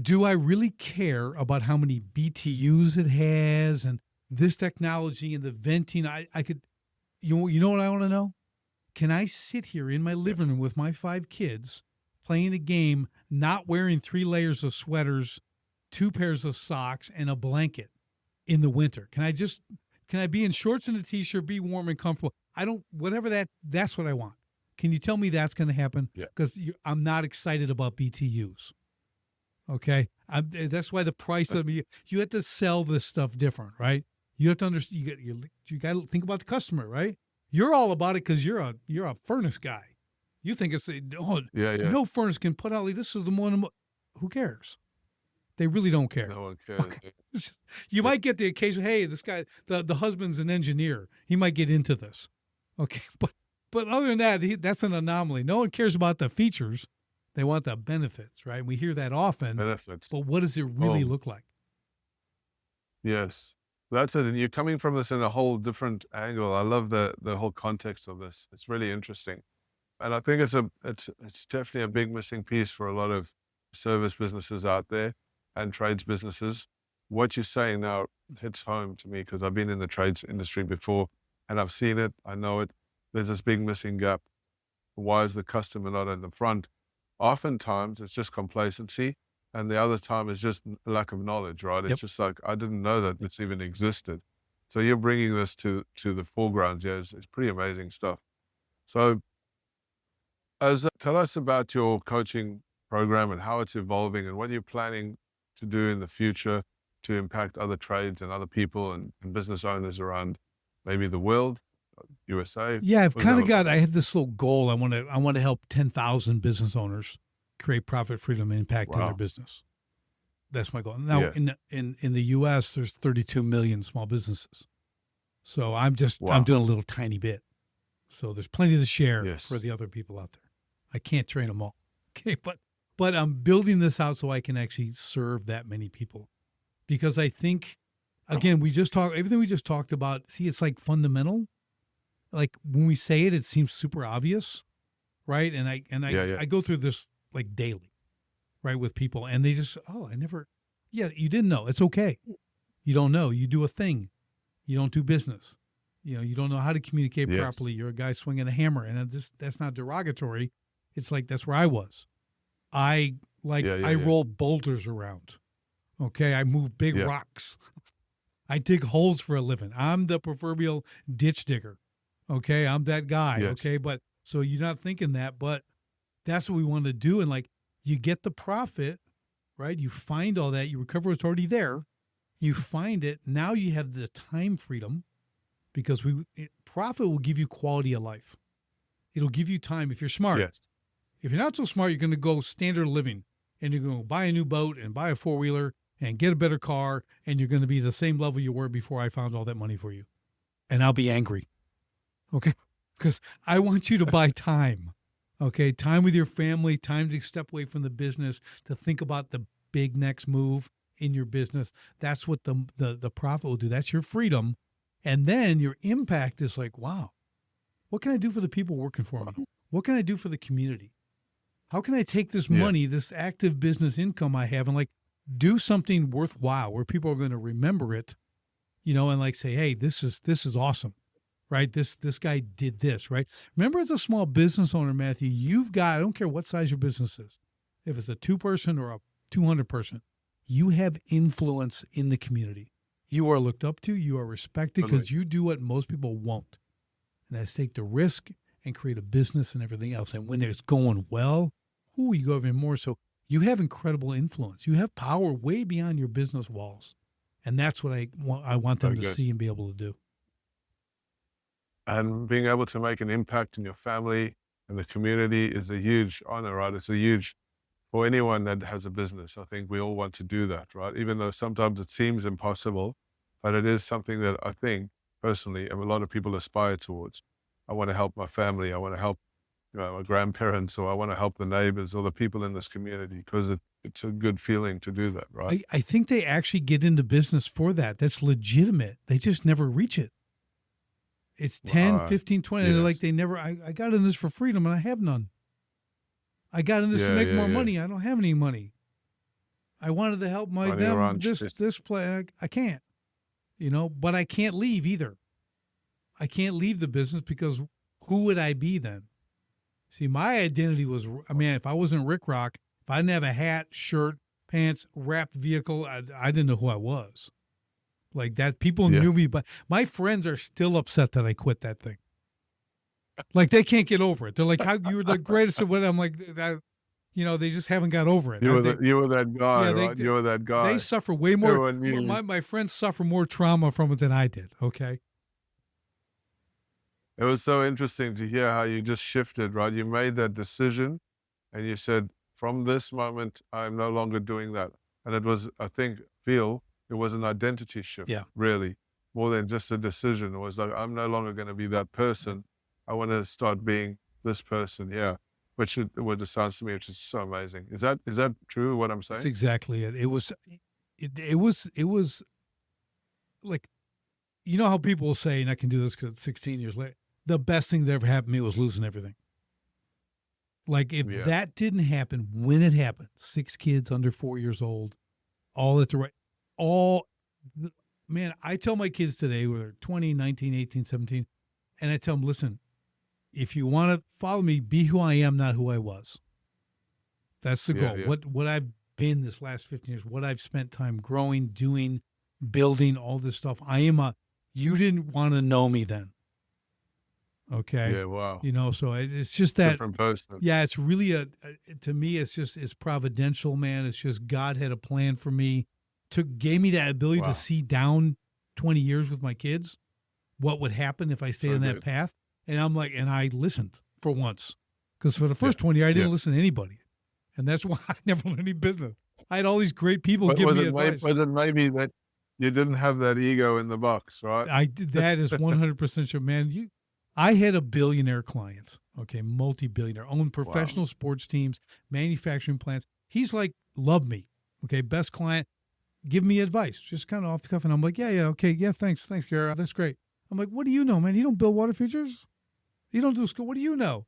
do I really care about how many BTUs it has and this technology and the venting? I could. You know what I want to know? Can I sit here in my living room with my 5 kids playing a game, not wearing 3 layers of sweaters, 2 pairs of socks, and a blanket in the winter? Can I be in shorts and a t-shirt, be warm and comfortable? That's what I want. Can you tell me that's going to happen? Yeah. Because I'm not excited about BTUs. Okay? That's why the price of you have to sell this stuff different, right? You have to understand, you got to think about the customer, right? You're all about it because you're a furnace guy. You think it's, no furnace can put out, this is the one, who cares? They really don't care. No one cares. Okay. You might get the occasion, hey, this guy, the husband's an engineer. He might get into this. Okay. But other than that, that's an anomaly. No one cares about the features. They want the benefits, right? We hear that often. Benefits. But what does it really look like? Yes. That's it. And you're coming from this in a whole different angle. I love the whole context of this. It's really interesting. And I think it's definitely a big missing piece for a lot of service businesses out there and trades businesses. What you're saying now hits home to me because I've been in the trades industry before and I've seen it. I know it. There's this big missing gap. Why is the customer not in the front? Oftentimes it's just complacency, and the other time is just lack of knowledge, right? It's just like, I didn't know that this even existed. So you're bringing this to the foreground. Yeah, it's pretty amazing stuff. So tell us about your coaching program and how it's evolving and what you're planning to do in the future to impact other trades and other people and business owners around maybe the world, USA. Yeah, I have this little goal. I want to help 10,000 business owners create profit, freedom, and impact in their business. That's my goal. Now, in the U.S., there's 32 million small businesses. So I'm doing a little tiny bit. So there's plenty to share for the other people out there. I can't train them all. Okay, but I'm building this out so I can actually serve that many people. Because I think, again, everything we just talked about, see, it's like fundamental. Like when we say it, it seems super obvious, right? And I go through this like daily, right, with people, and they just, you didn't know. It's okay. You don't know. You do a thing. You don't do business. You don't know how to communicate properly. You're a guy swinging a hammer, and that's not derogatory. It's like, that's where I was. I roll boulders around. Okay. I move big rocks. I dig holes for a living. I'm the proverbial ditch digger. Okay. I'm that guy. Yes. Okay. But so you're not thinking that, but that's what we want to do. And like, you get the profit, right? You find all that, you recover what's already there. You find it. Now you have the time freedom because profit will give you quality of life. It'll give you time if you're smart. Yes. If you're not so smart, you're going to go standard living and you're going to buy a new boat and buy a four-wheeler and get a better car, and you're going to be the same level you were before I found all that money for you. And I'll be angry. Okay? Because I want you to buy time. Okay? Time with your family, time to step away from the business, to think about the big next move in your business. That's what the profit will do. That's your freedom. And then your impact is like, wow, what can I do for the people working for me? What can I do for the community? How can I take this money, this active business income I have, and like do something worthwhile where people are going to remember it, and like say, hey, this is awesome, right? This guy did this, right? Remember, as a small business owner, Matthew, you've got, I don't care what size your business is, if it's a 2-person or a 200-person, you have influence in the community. You are looked up to, you are respected because you do what most people won't. And that's take the risk and create a business and everything else. And when it's going well, you go even more. So you have incredible influence. You have power way beyond your business walls. And that's what I want them to see and be able to do. And being able to make an impact in your family and the community is a huge honor, right? It's a huge, for anyone that has a business, I think we all want to do that, right? Even though sometimes it seems impossible, but it is something that I think personally, a lot of people aspire towards. I want to help my family. I want to help my grandparents, or I want to help the neighbors or the people in this community, because it's a good feeling to do that, right? I think they actually get into business for that. That's legitimate. They just never reach it. It's 10, 15, 20. Yes. They're like, I got in this for freedom and I have none. I got in this to make more money. I don't have any money. I wanted to help this play. I can't, but I can't leave either. I can't leave the business because who would I be then? See, my identity was, if I wasn't Rick Rock, if I didn't have a hat, shirt, pants, wrapped vehicle, I didn't know who I was. Like that, people knew me, but my friends are still upset that I quit that thing. Like they can't get over it. They're like, "How you were the greatest at what?" I'm like, they just haven't got over it. You were that guy, right? You were that guy. They suffer way more. My friends suffer more trauma from it than I did. Okay. It was so interesting to hear how you just shifted, right? You made that decision and you said, from this moment, I'm no longer doing that. And it was, it was an identity shift, really, more than just a decision. It was like, I'm no longer going to be that person. I want to start being this person, which it sounds to me, which is so amazing. Is that true, what I'm saying? That's exactly it. It was like, how people will say, and I can do this because it's 16 years later, the best thing that ever happened to me was losing everything. Like if that didn't happen, when it happened, 6 kids under 4 years old, all at the right, man, I tell my kids today, who are 20, 19, 18, 17, and I tell them, listen, if you want to follow me, be who I am, not who I was. That's the goal. What I've been this last 15 years, what I've spent time growing, doing, building, all this stuff. You didn't want to know me then. Okay. Yeah. Wow. So it's just that. Different person. Yeah. It's really to me, it's providential, man. It's just God had a plan for me, gave me that ability to see down 20 years with my kids, what would happen if I stayed on that path. And I'm like, and I listened for once, because for the first 20 years, I didn't listen to anybody. And that's why I never learned any business. I had all these great people give me advice. Was it maybe that you didn't have that ego in the box, right? That is 100% true, man. I had a billionaire client, okay, multi-billionaire, owned professional sports teams, manufacturing plants. He's like, love me, okay, best client, give me advice, just kind of off the cuff. And I'm like, okay, thanks, Gary, that's great. I'm like, what do you know, man? You don't build water features? You don't do school. What do you know?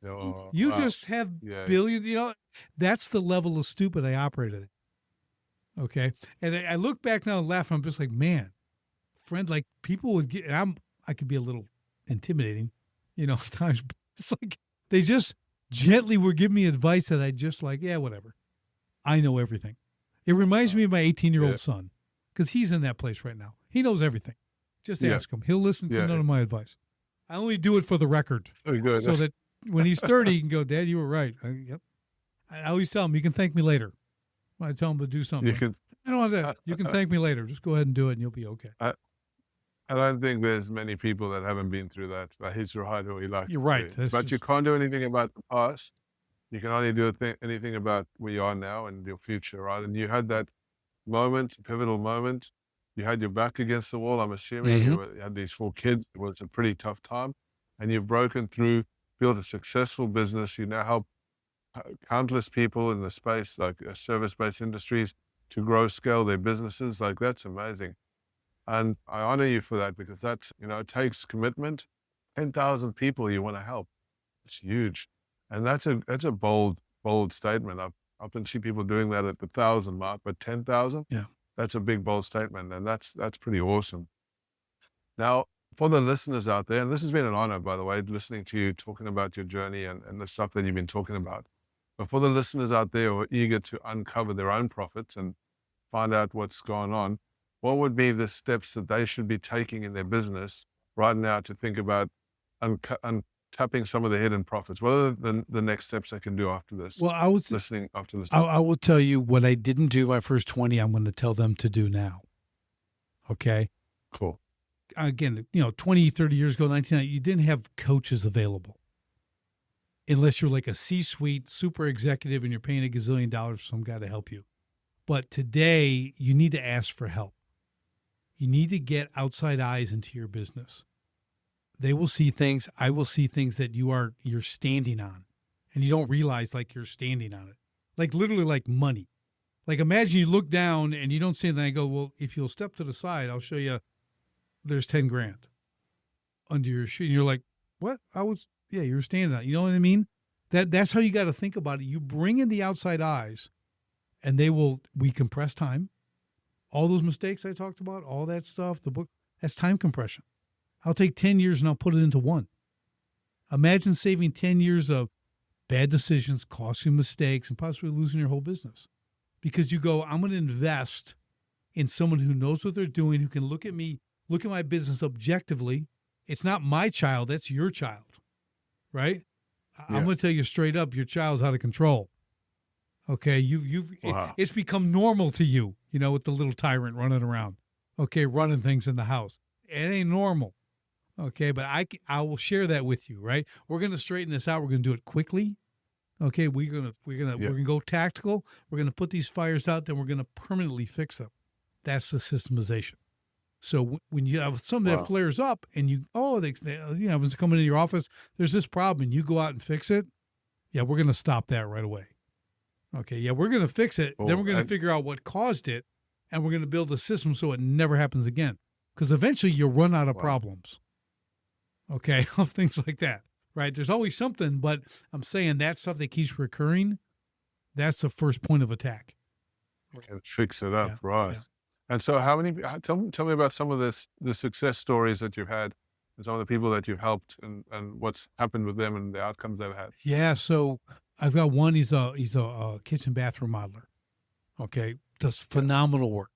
You just have billions, that's the level of stupid I operated at. Okay. And I look back now and laugh. I'm just like, man, friend, like people would get, and I could be a little intimidating, at times. It's like they just gently were giving me advice that I just like, whatever. I know everything. It reminds me of my 18-year-old son, because he's in that place right now. He knows everything. Just ask him. He'll listen to none of my advice. I only do it for the record, so that when he's 30, he can go, Dad, you were right. Yep. I always tell him, you can thank me later. When I tell him to do something, I don't want that. You can thank me later. Just go ahead and do it, and you'll be okay. I don't think there's many people that haven't been through that. Like, he's right or he likes You're to right. be. But you can't do anything about the past. You can only do anything about where you are now and your future, right? And you had that moment, pivotal moment. You had your back against the wall, I'm assuming. Mm-hmm. You had these 4 kids. It was a pretty tough time. And you've broken through, built a successful business. You now help countless people in the space, like service-based industries, to grow, scale their businesses. Like, that's amazing. And I honor you for that, because that's, it takes commitment. 10,000 people you want to help. It's huge. And that's a bold statement. I've often see people doing that at the 1,000 mark, but 10,000, Yeah. that's a big, bold statement. And that's pretty awesome. Now, for the listeners out there, and this has been an honor, by the way, listening to you talking about your journey and the stuff that you've been talking about. But for the listeners out there who are eager to uncover their own profits and find out what's going on, what would be the steps that they should be taking in their business right now to think about tapping some of the hidden profits? What are the next steps they can do after this? Well, After this. I will tell you what I didn't do my first 20, I'm going to tell them to do now. Okay. Cool. Again, 20, 30 years ago, 1990, you didn't have coaches available. Unless you're like a C-suite super executive and you're paying $1 gazillion for some guy to help you. But today, you need to ask for help. You need to get outside eyes into your business. They will see things. I will see things that you're standing on, and you don't realize like you're standing on it. Like literally like money. Like imagine you look down and you don't see anything. I go, well, if you'll step to the side, I'll show you. There's 10 grand under your shoe. And you're like, what? You're standing on it. You know what I mean? That's how you got to think about it. You bring in the outside eyes, and we compress time. All those mistakes I talked about, all that stuff, the book, that's time compression. I'll take 10 years and I'll put it into one. Imagine saving 10 years of bad decisions, costly mistakes, and possibly losing your whole business. Because you go, I'm going to invest in someone who knows what they're doing, who can look at me, look at my business objectively. It's not my child, that's your child, right? Yeah. I'm going to tell you straight up, your child's out of control. Okay, Wow. it's become normal to you, with the little tyrant running around, okay, running things in the house. It ain't normal, okay, but I will share that with you, right? We're going to straighten this out. We're going to do it quickly, okay? We're gonna go tactical. We're going to put these fires out, then we're going to permanently fix them. That's the systemization. So when you have something that flares up, and everyone's coming into your office, there's this problem, and you go out and fix it. Yeah, we're going to stop that right away. Okay, yeah, we're going to fix it. Then we're going to figure out what caused it, and we're going to build a system so it never happens again. Because eventually you'll run out of problems, okay, of things like that, right? There's always something, but I'm saying that stuff that keeps recurring, that's the first point of attack. And fix it up, right. Yeah. And so tell me about some of the success stories that you've had and some of the people that you've helped and what's happened with them and the outcomes they've had. Yeah, so I've got one. He's a kitchen bathroom modeler. Okay, does phenomenal work.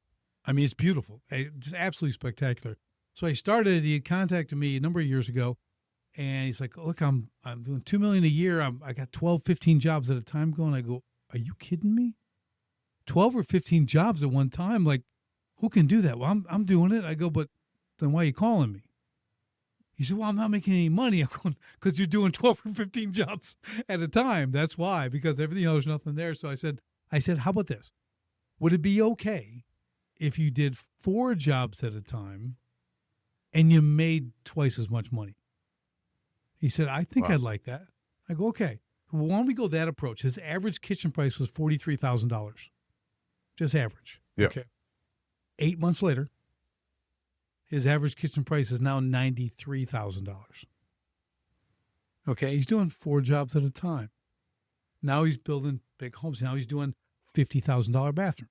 I mean, it's beautiful. Just absolutely spectacular. So he had contacted me a number of years ago, and he's like, look, I'm doing $2 million a year. I got 12, 15 jobs at a time going. I go, are you kidding me? 12 or 15 jobs at one time? Like, who can do that? Well, I'm doing it. I go, but then why are you calling me? He said, well, I'm not making any money. I'm going, because you're doing 12 or 15 jobs at a time. That's why, because everything else, there's nothing there. So I said, how about this? Would it be okay if you did 4 jobs at a time and you made twice as much money? He said, I think I'd like that. I go, okay. Well, why don't we go that approach? His average kitchen price was $43,000. Just average. Yeah. Okay. 8 months later, his average kitchen price is now $93,000. Okay. He's doing 4 jobs at a time. Now he's building big homes. Now he's doing $50,000 bathroom.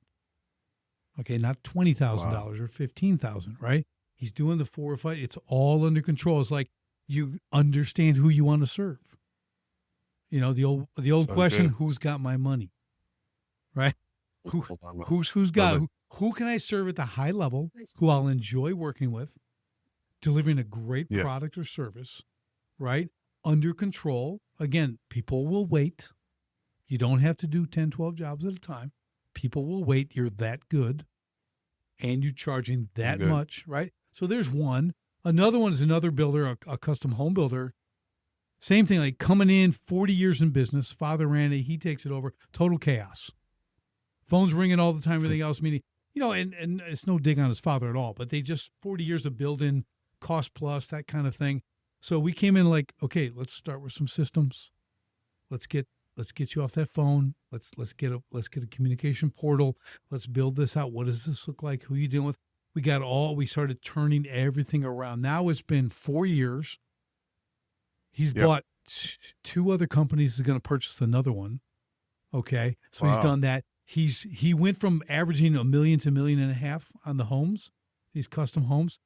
Okay, not $20,000 or $15,000, right? He's doing the 4 or 5. It's all under control. It's like you understand who you want to serve. The old question: who's got my money, right? Who's got who can I serve at the high level? Who I'll enjoy working with, delivering a great product or service, right? Under control. Again, people will wait. You don't have to do 10, 12 jobs at a time. People will wait. You're that good, and you're charging that much, right? So there's one. Another one is another builder, a custom home builder. Same thing, like coming in, 40 years in business. Father ran it. He takes it over. Total chaos. Phones ringing all the time, everything else. Meaning, and it's no dig on his father at all, but they just 40 years of building, cost plus, that kind of thing. So we came in like, okay, let's start with some systems. Let's get you off that phone. Let's get a communication portal. Let's build this out. What does this look like? Who are you dealing with? We started turning everything around. Now it's been 4 years. He's bought two other companies. He's going to purchase another one. Okay. So he's done that. He went from averaging $1 million to $1.5 million on the homes, these custom homes,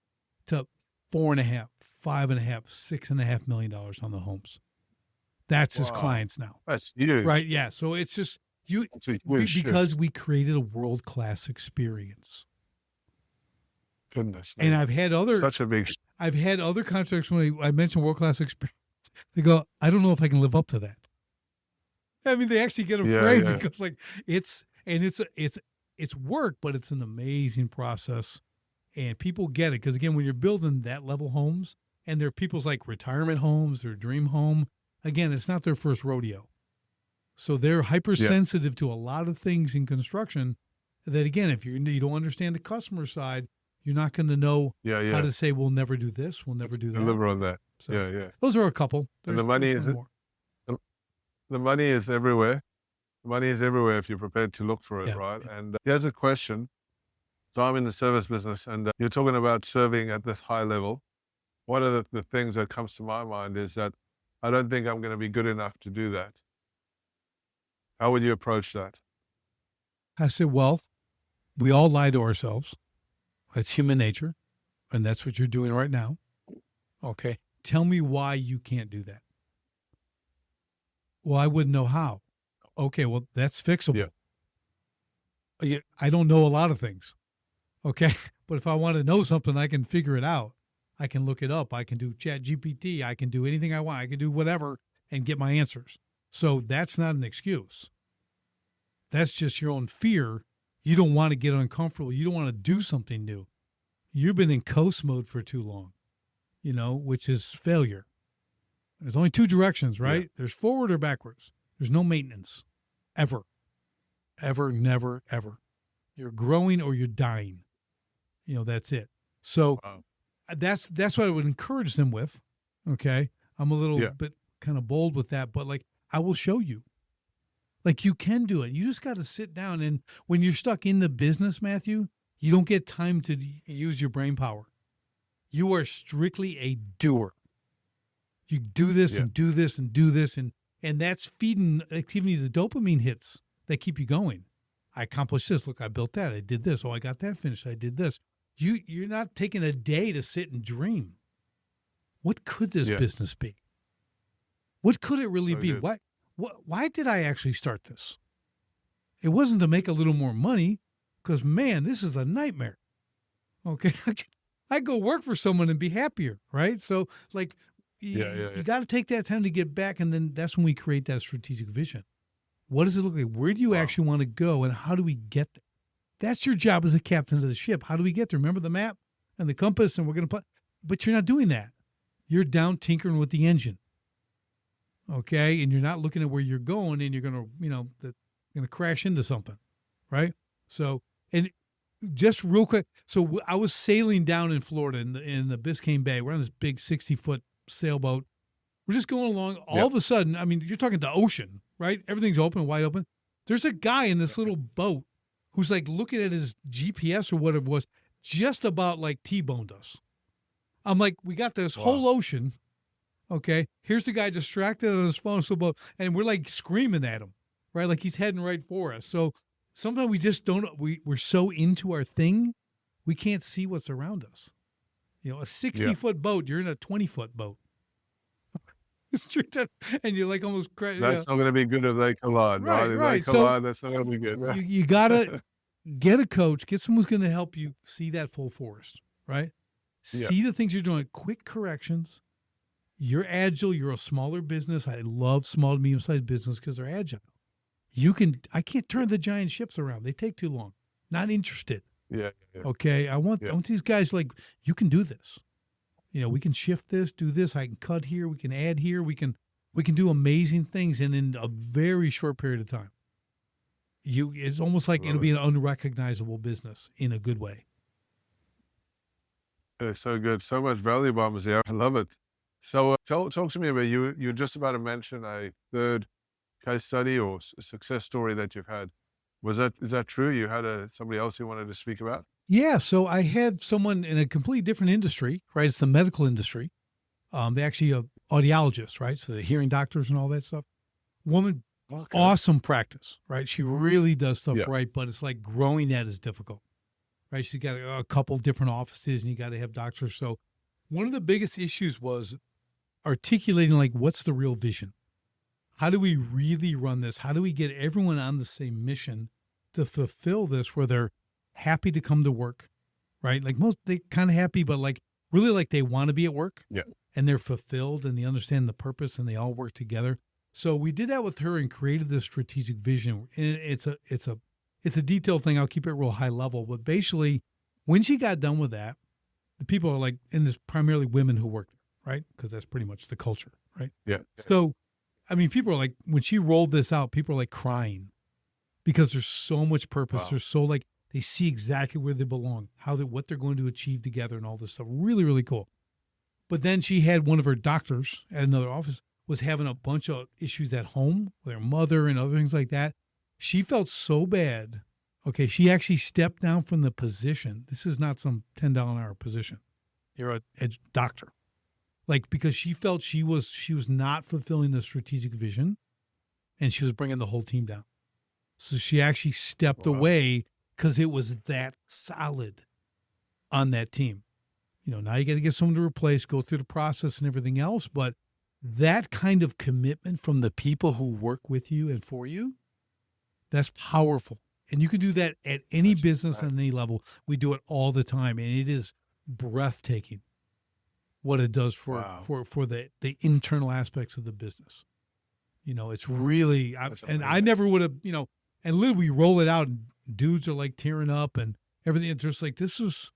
to $4.5 million, $5.5 million, $6.5 million on the homes. That's his clients now. That's huge. Right. Yeah. So it's just because we created a world-class experience. Goodness. And man. I've had other contracts when I mentioned world-class experience. They go, I don't know if I can live up to that. I mean, they actually get afraid because like it's work, but it's an amazing process, and people get it. Because again, when you're building that level homes, and they're people's like retirement homes, their dream home, again, it's not their first rodeo. So they're hypersensitive to a lot of things in construction that, again, if you don't understand the customer side, you're not going to know how to say, we'll never do this, we'll never do that. Deliver on that. So those are a couple. And the money is more. The money is everywhere. The money is everywhere if you're prepared to look for it, right? And here's a question. So I'm in the service business, and you're talking about serving at this high level. One of the things that comes to my mind is that I don't think I'm going to be good enough to do that. How would you approach that? I said, well, we all lie to ourselves. That's human nature, and that's what you're doing right now. Okay. Tell me why you can't do that. Well, I wouldn't know how. Okay, well, that's fixable. Yeah. I don't know a lot of things. Okay. But if I want to know something, I can figure it out. I can look it up. I can do Chat GPT. I can do anything I want. I can do whatever and get my answers. So that's not an excuse. That's just your own fear. You don't want to get uncomfortable. You don't want to do something new. You've been in coast mode for too long, which is failure. There's only two directions, right? Yeah. There's forward or backwards. There's no maintenance, ever, never, ever. You're growing or you're dying. That's it. So that's what I would encourage them with. Okay. I'm a little bit kind of bold with that, but like, I will show you. Like, you can do it. You just got to sit down. And when you're stuck in the business, Matthew, you don't get time to use your brain power. You are strictly a doer. You do this and do this and do this. And that's giving you the dopamine hits that keep you going. I accomplished this. Look, I built that. I did this. Oh, I got that finished. I did this. You're not taking a day to sit and dream. What could this business be? What could it really be? Good. Why did I actually start this? It wasn't to make a little more money, because, man, this is a nightmare. Okay. I go work for someone and be happier, right? So, like, you got to take that time to get back, and then that's when we create that strategic vision. What does it look like? Where do you actually want to go, and how do we get there? That's your job as a captain of the ship. How do we get there? Remember the map and the compass, and we're going to put, but you're not doing that. You're down tinkering with the engine. Okay. And you're not looking at where you're going, and you're going to, going to crash into something. Right. So, and just real quick. So I was sailing down in Florida in the Biscayne Bay. We're on this big 60-foot sailboat. We're just going along. All of a sudden, I mean, you're talking the ocean, right? Everything's open, wide open. There's a guy in this little boat who's like looking at his GPS or whatever it was, just about like T-boned us. I'm like, we got this whole ocean. Okay. Here's the guy distracted on his phone. And we're like screaming at him, right? Like he's heading right for us. So sometimes we just we're so into our thing, we can't see what's around us. A 60-foot boat, you're in a 20-foot boat. And you're like almost crazy. That's not going to be good if they collide, right? If they collide, that's not going to be good. Right? You got to get a coach, get someone who's going to help you see that full forest, right? See the things you're doing, quick corrections. You're agile. You're a smaller business. I love small to medium-sized business because they're agile. I can't turn the giant ships around. They take too long. Not interested. Yeah. Okay. I want these guys like, you can do this. We can shift this, do this. I can cut here. We can add here. We can do amazing things. And in a very short period of time, it's almost like it'll be an unrecognizable business in a good way. It's so good. So much value bombs here. I love it. So talk to me about you're just about to mention a third case study or success story that you've had. Is that true? You had somebody else you wanted to speak about? Yeah. So I had someone in a completely different industry, right? It's the medical industry. They actually are audiologists, right? So the hearing doctors and all that stuff. Woman, awesome practice, right? She really does stuff right, but it's like growing that is difficult, right? She's got a couple different offices and you got to have doctors. So one of the biggest issues was articulating like, what's the real vision? How do we really run this? How do we get everyone on the same mission to fulfill this where they're happy to come to work, right? Like they kind of happy, but like really like they want to be at work and they're fulfilled and they understand the purpose and they all work together. So we did that with her and created this strategic vision. And it's a detailed thing. I'll keep it real high level, but basically when she got done with that, the people are like, and it's primarily women who work there, right? Because that's pretty much the culture, right? Yeah. So, I mean, people are like, when she rolled this out, people are like crying because there's so much purpose. Wow. There's so like, they see exactly where they belong, what they're going to achieve together and all this stuff. Really, really cool. But then she had one of her doctors at another office was having a bunch of issues at home with her mother and other things like that. She felt so bad. Okay. She actually stepped down from the position. This is not some $10 an hour position. You're a doctor. Like, because she felt she was not fulfilling the strategic vision and she was bringing the whole team down. So she actually stepped away because it was that solid on that team. Now you got to get someone to replace, go through the process and everything else. But that kind of commitment from the people who work with you and for you, that's powerful. And you can do that at any business at any level. We do it all the time. And it is breathtaking what it does for the internal aspects of the business. It's really, I never would have, and literally we roll it out and dudes are like tearing up and everything. It's just like, this is,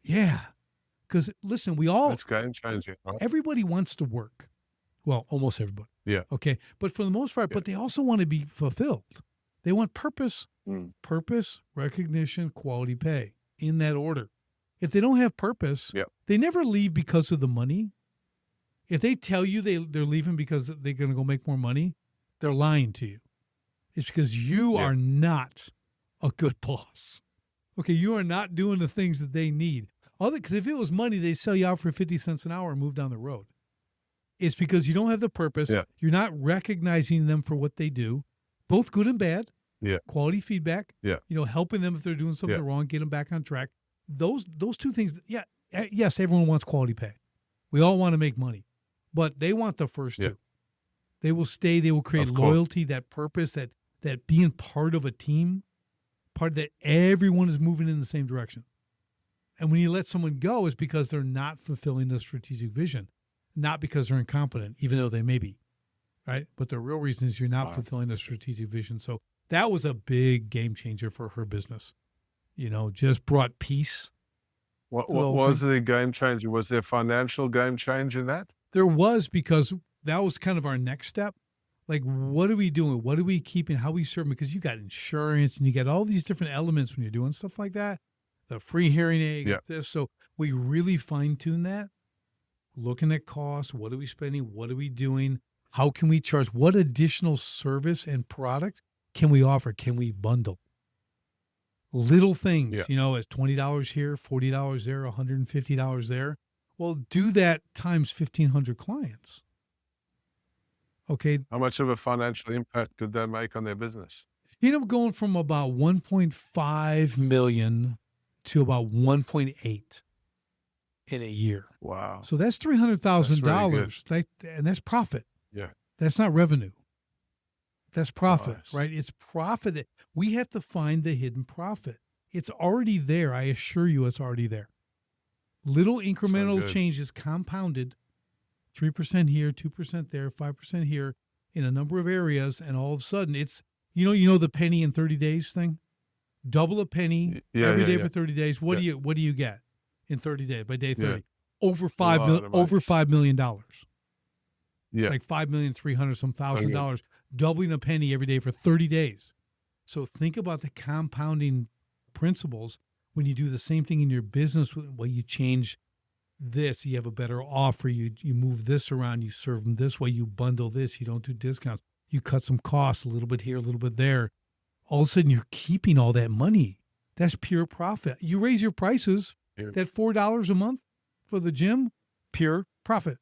because listen, That's game changing. Right? Everybody wants to work. Well, almost everybody. Yeah. Okay. But for the most part, but they also want to be fulfilled. They want purpose, recognition, quality pay in that order. If they don't have purpose, they never leave because of the money. If they tell you they're leaving because they're going to go make more money, they're lying to you. It's because you are not a good boss. Okay, you are not doing the things that they need. Because if it was money, they'd sell you out for 50 cents an hour and move down the road. It's because you don't have the purpose. Yeah. You're not recognizing them for what they do, both good and bad. Yeah. Quality feedback. Yeah. Helping them if they're doing something wrong, get them back on track. Those two things. Yeah. Yes, everyone wants quality pay. We all want to make money, but they want the first two. They will stay. They will create loyalty, that purpose, that being part of a team, part that everyone is moving in the same direction. And when you let someone go, it's because they're not fulfilling the strategic vision, not because they're incompetent, even though they may be, right? But the real reason is you're not fulfilling the strategic vision. So that was a big game changer for her business. Just brought peace. What was the game changer? Was there financial game change in that? There was, because that was kind of our next step. Like, what are we doing? What are we keeping? How are we serving? Because you got insurance and you got all these different elements when you're doing stuff like that. The free hearing aid, this. So we really fine-tune that, looking at costs. What are we spending? What are we doing? How can we charge? What additional service and product can we offer? Can we bundle? Little things, it's $20 here, $40 there, $150 there. Well, do that times 1,500 clients. Okay. How much of a financial impact did that make on their business? Going from about 1.5 million to about 1.8 in a year. Wow. So that's $300,000. Really, and that's profit. Yeah. That's not revenue. That's profit, right? It's profit. We have to find the hidden profit. It's already there. I assure you it's already there. Little incremental changes compounded, 3% here, 2% there, 5% here in a number of areas. And all of a sudden it's, the penny in 30 days thing. Double a penny every day for 30 days. What Yeah. do you get in 30 days by day 30? Over A $5 lot million, of money. over $5 million. Yeah. Like $5,300,000 Okay. doubling a penny every day for 30 days. So think about the compounding principles when you do the same thing in your business. Well, you change this, you have a better offer, you move this around, you serve them this way, you bundle this, you don't do discounts, you cut some costs, a little bit here, a little bit there. All of a sudden, you're keeping all that money. That's pure profit. You raise your prices, that $4 a month for the gym, pure profit.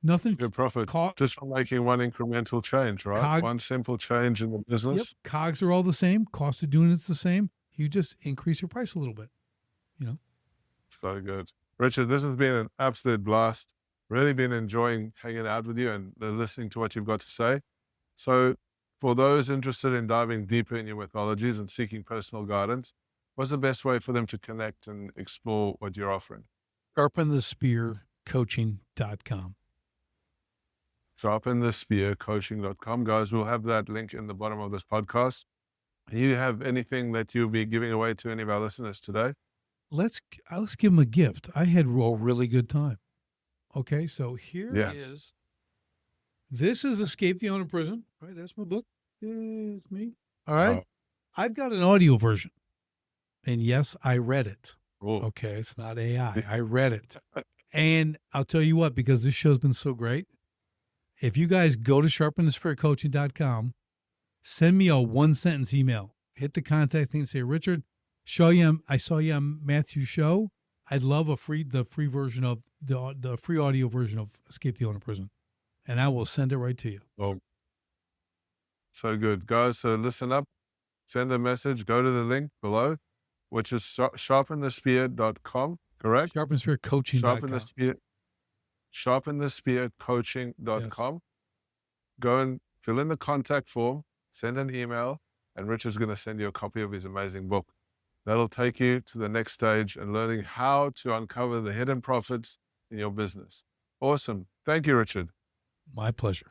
Nothing. Good profit. Just from making one incremental change, right? One simple change in the business. Yep. COGS are all the same. Cost of doing it's the same. You just increase your price a little bit, So good. Richard, this has been an absolute blast. Really been enjoying hanging out with you and listening to what you've got to say. So for those interested in diving deeper in your methodologies and seeking personal guidance, what's the best way for them to connect and explore what you're offering? SharpenTheSpearCoaching.com. SharpenTheSpearCoaching.com. Guys, we'll have that link in the bottom of this podcast. Do you have anything that you'll be giving away to any of our listeners today? Let's give them a gift. I had a really good time. Okay, so here is. This is Escape the Owner Prison. All right, that's my book. It's me. All right. I've got an audio version. And yes, I read it. Cool. Okay, it's not AI. I read it. And I'll tell you what, because this show's been so great, if you guys go to sharpenthespiritcoaching.com, send me a 1-sentence email. Hit the contact thing and say, Richard, I saw you on Matthew's show. I'd love the free version of the free audio version of Escape the Owner Prison. And I will send it right to you. Oh, so good. Guys, so listen up, send a message, go to the link below, which is sharpenthespear.com, correct? SharpenTheSpearCoaching.com. Sharpenthespearcoaching.com. Yes. Go and fill in the contact form, send an email, and Richard's going to send you a copy of his amazing book. That'll take you to the next stage and learning how to uncover the hidden profits in your business. Awesome. Thank you, Richard. My pleasure.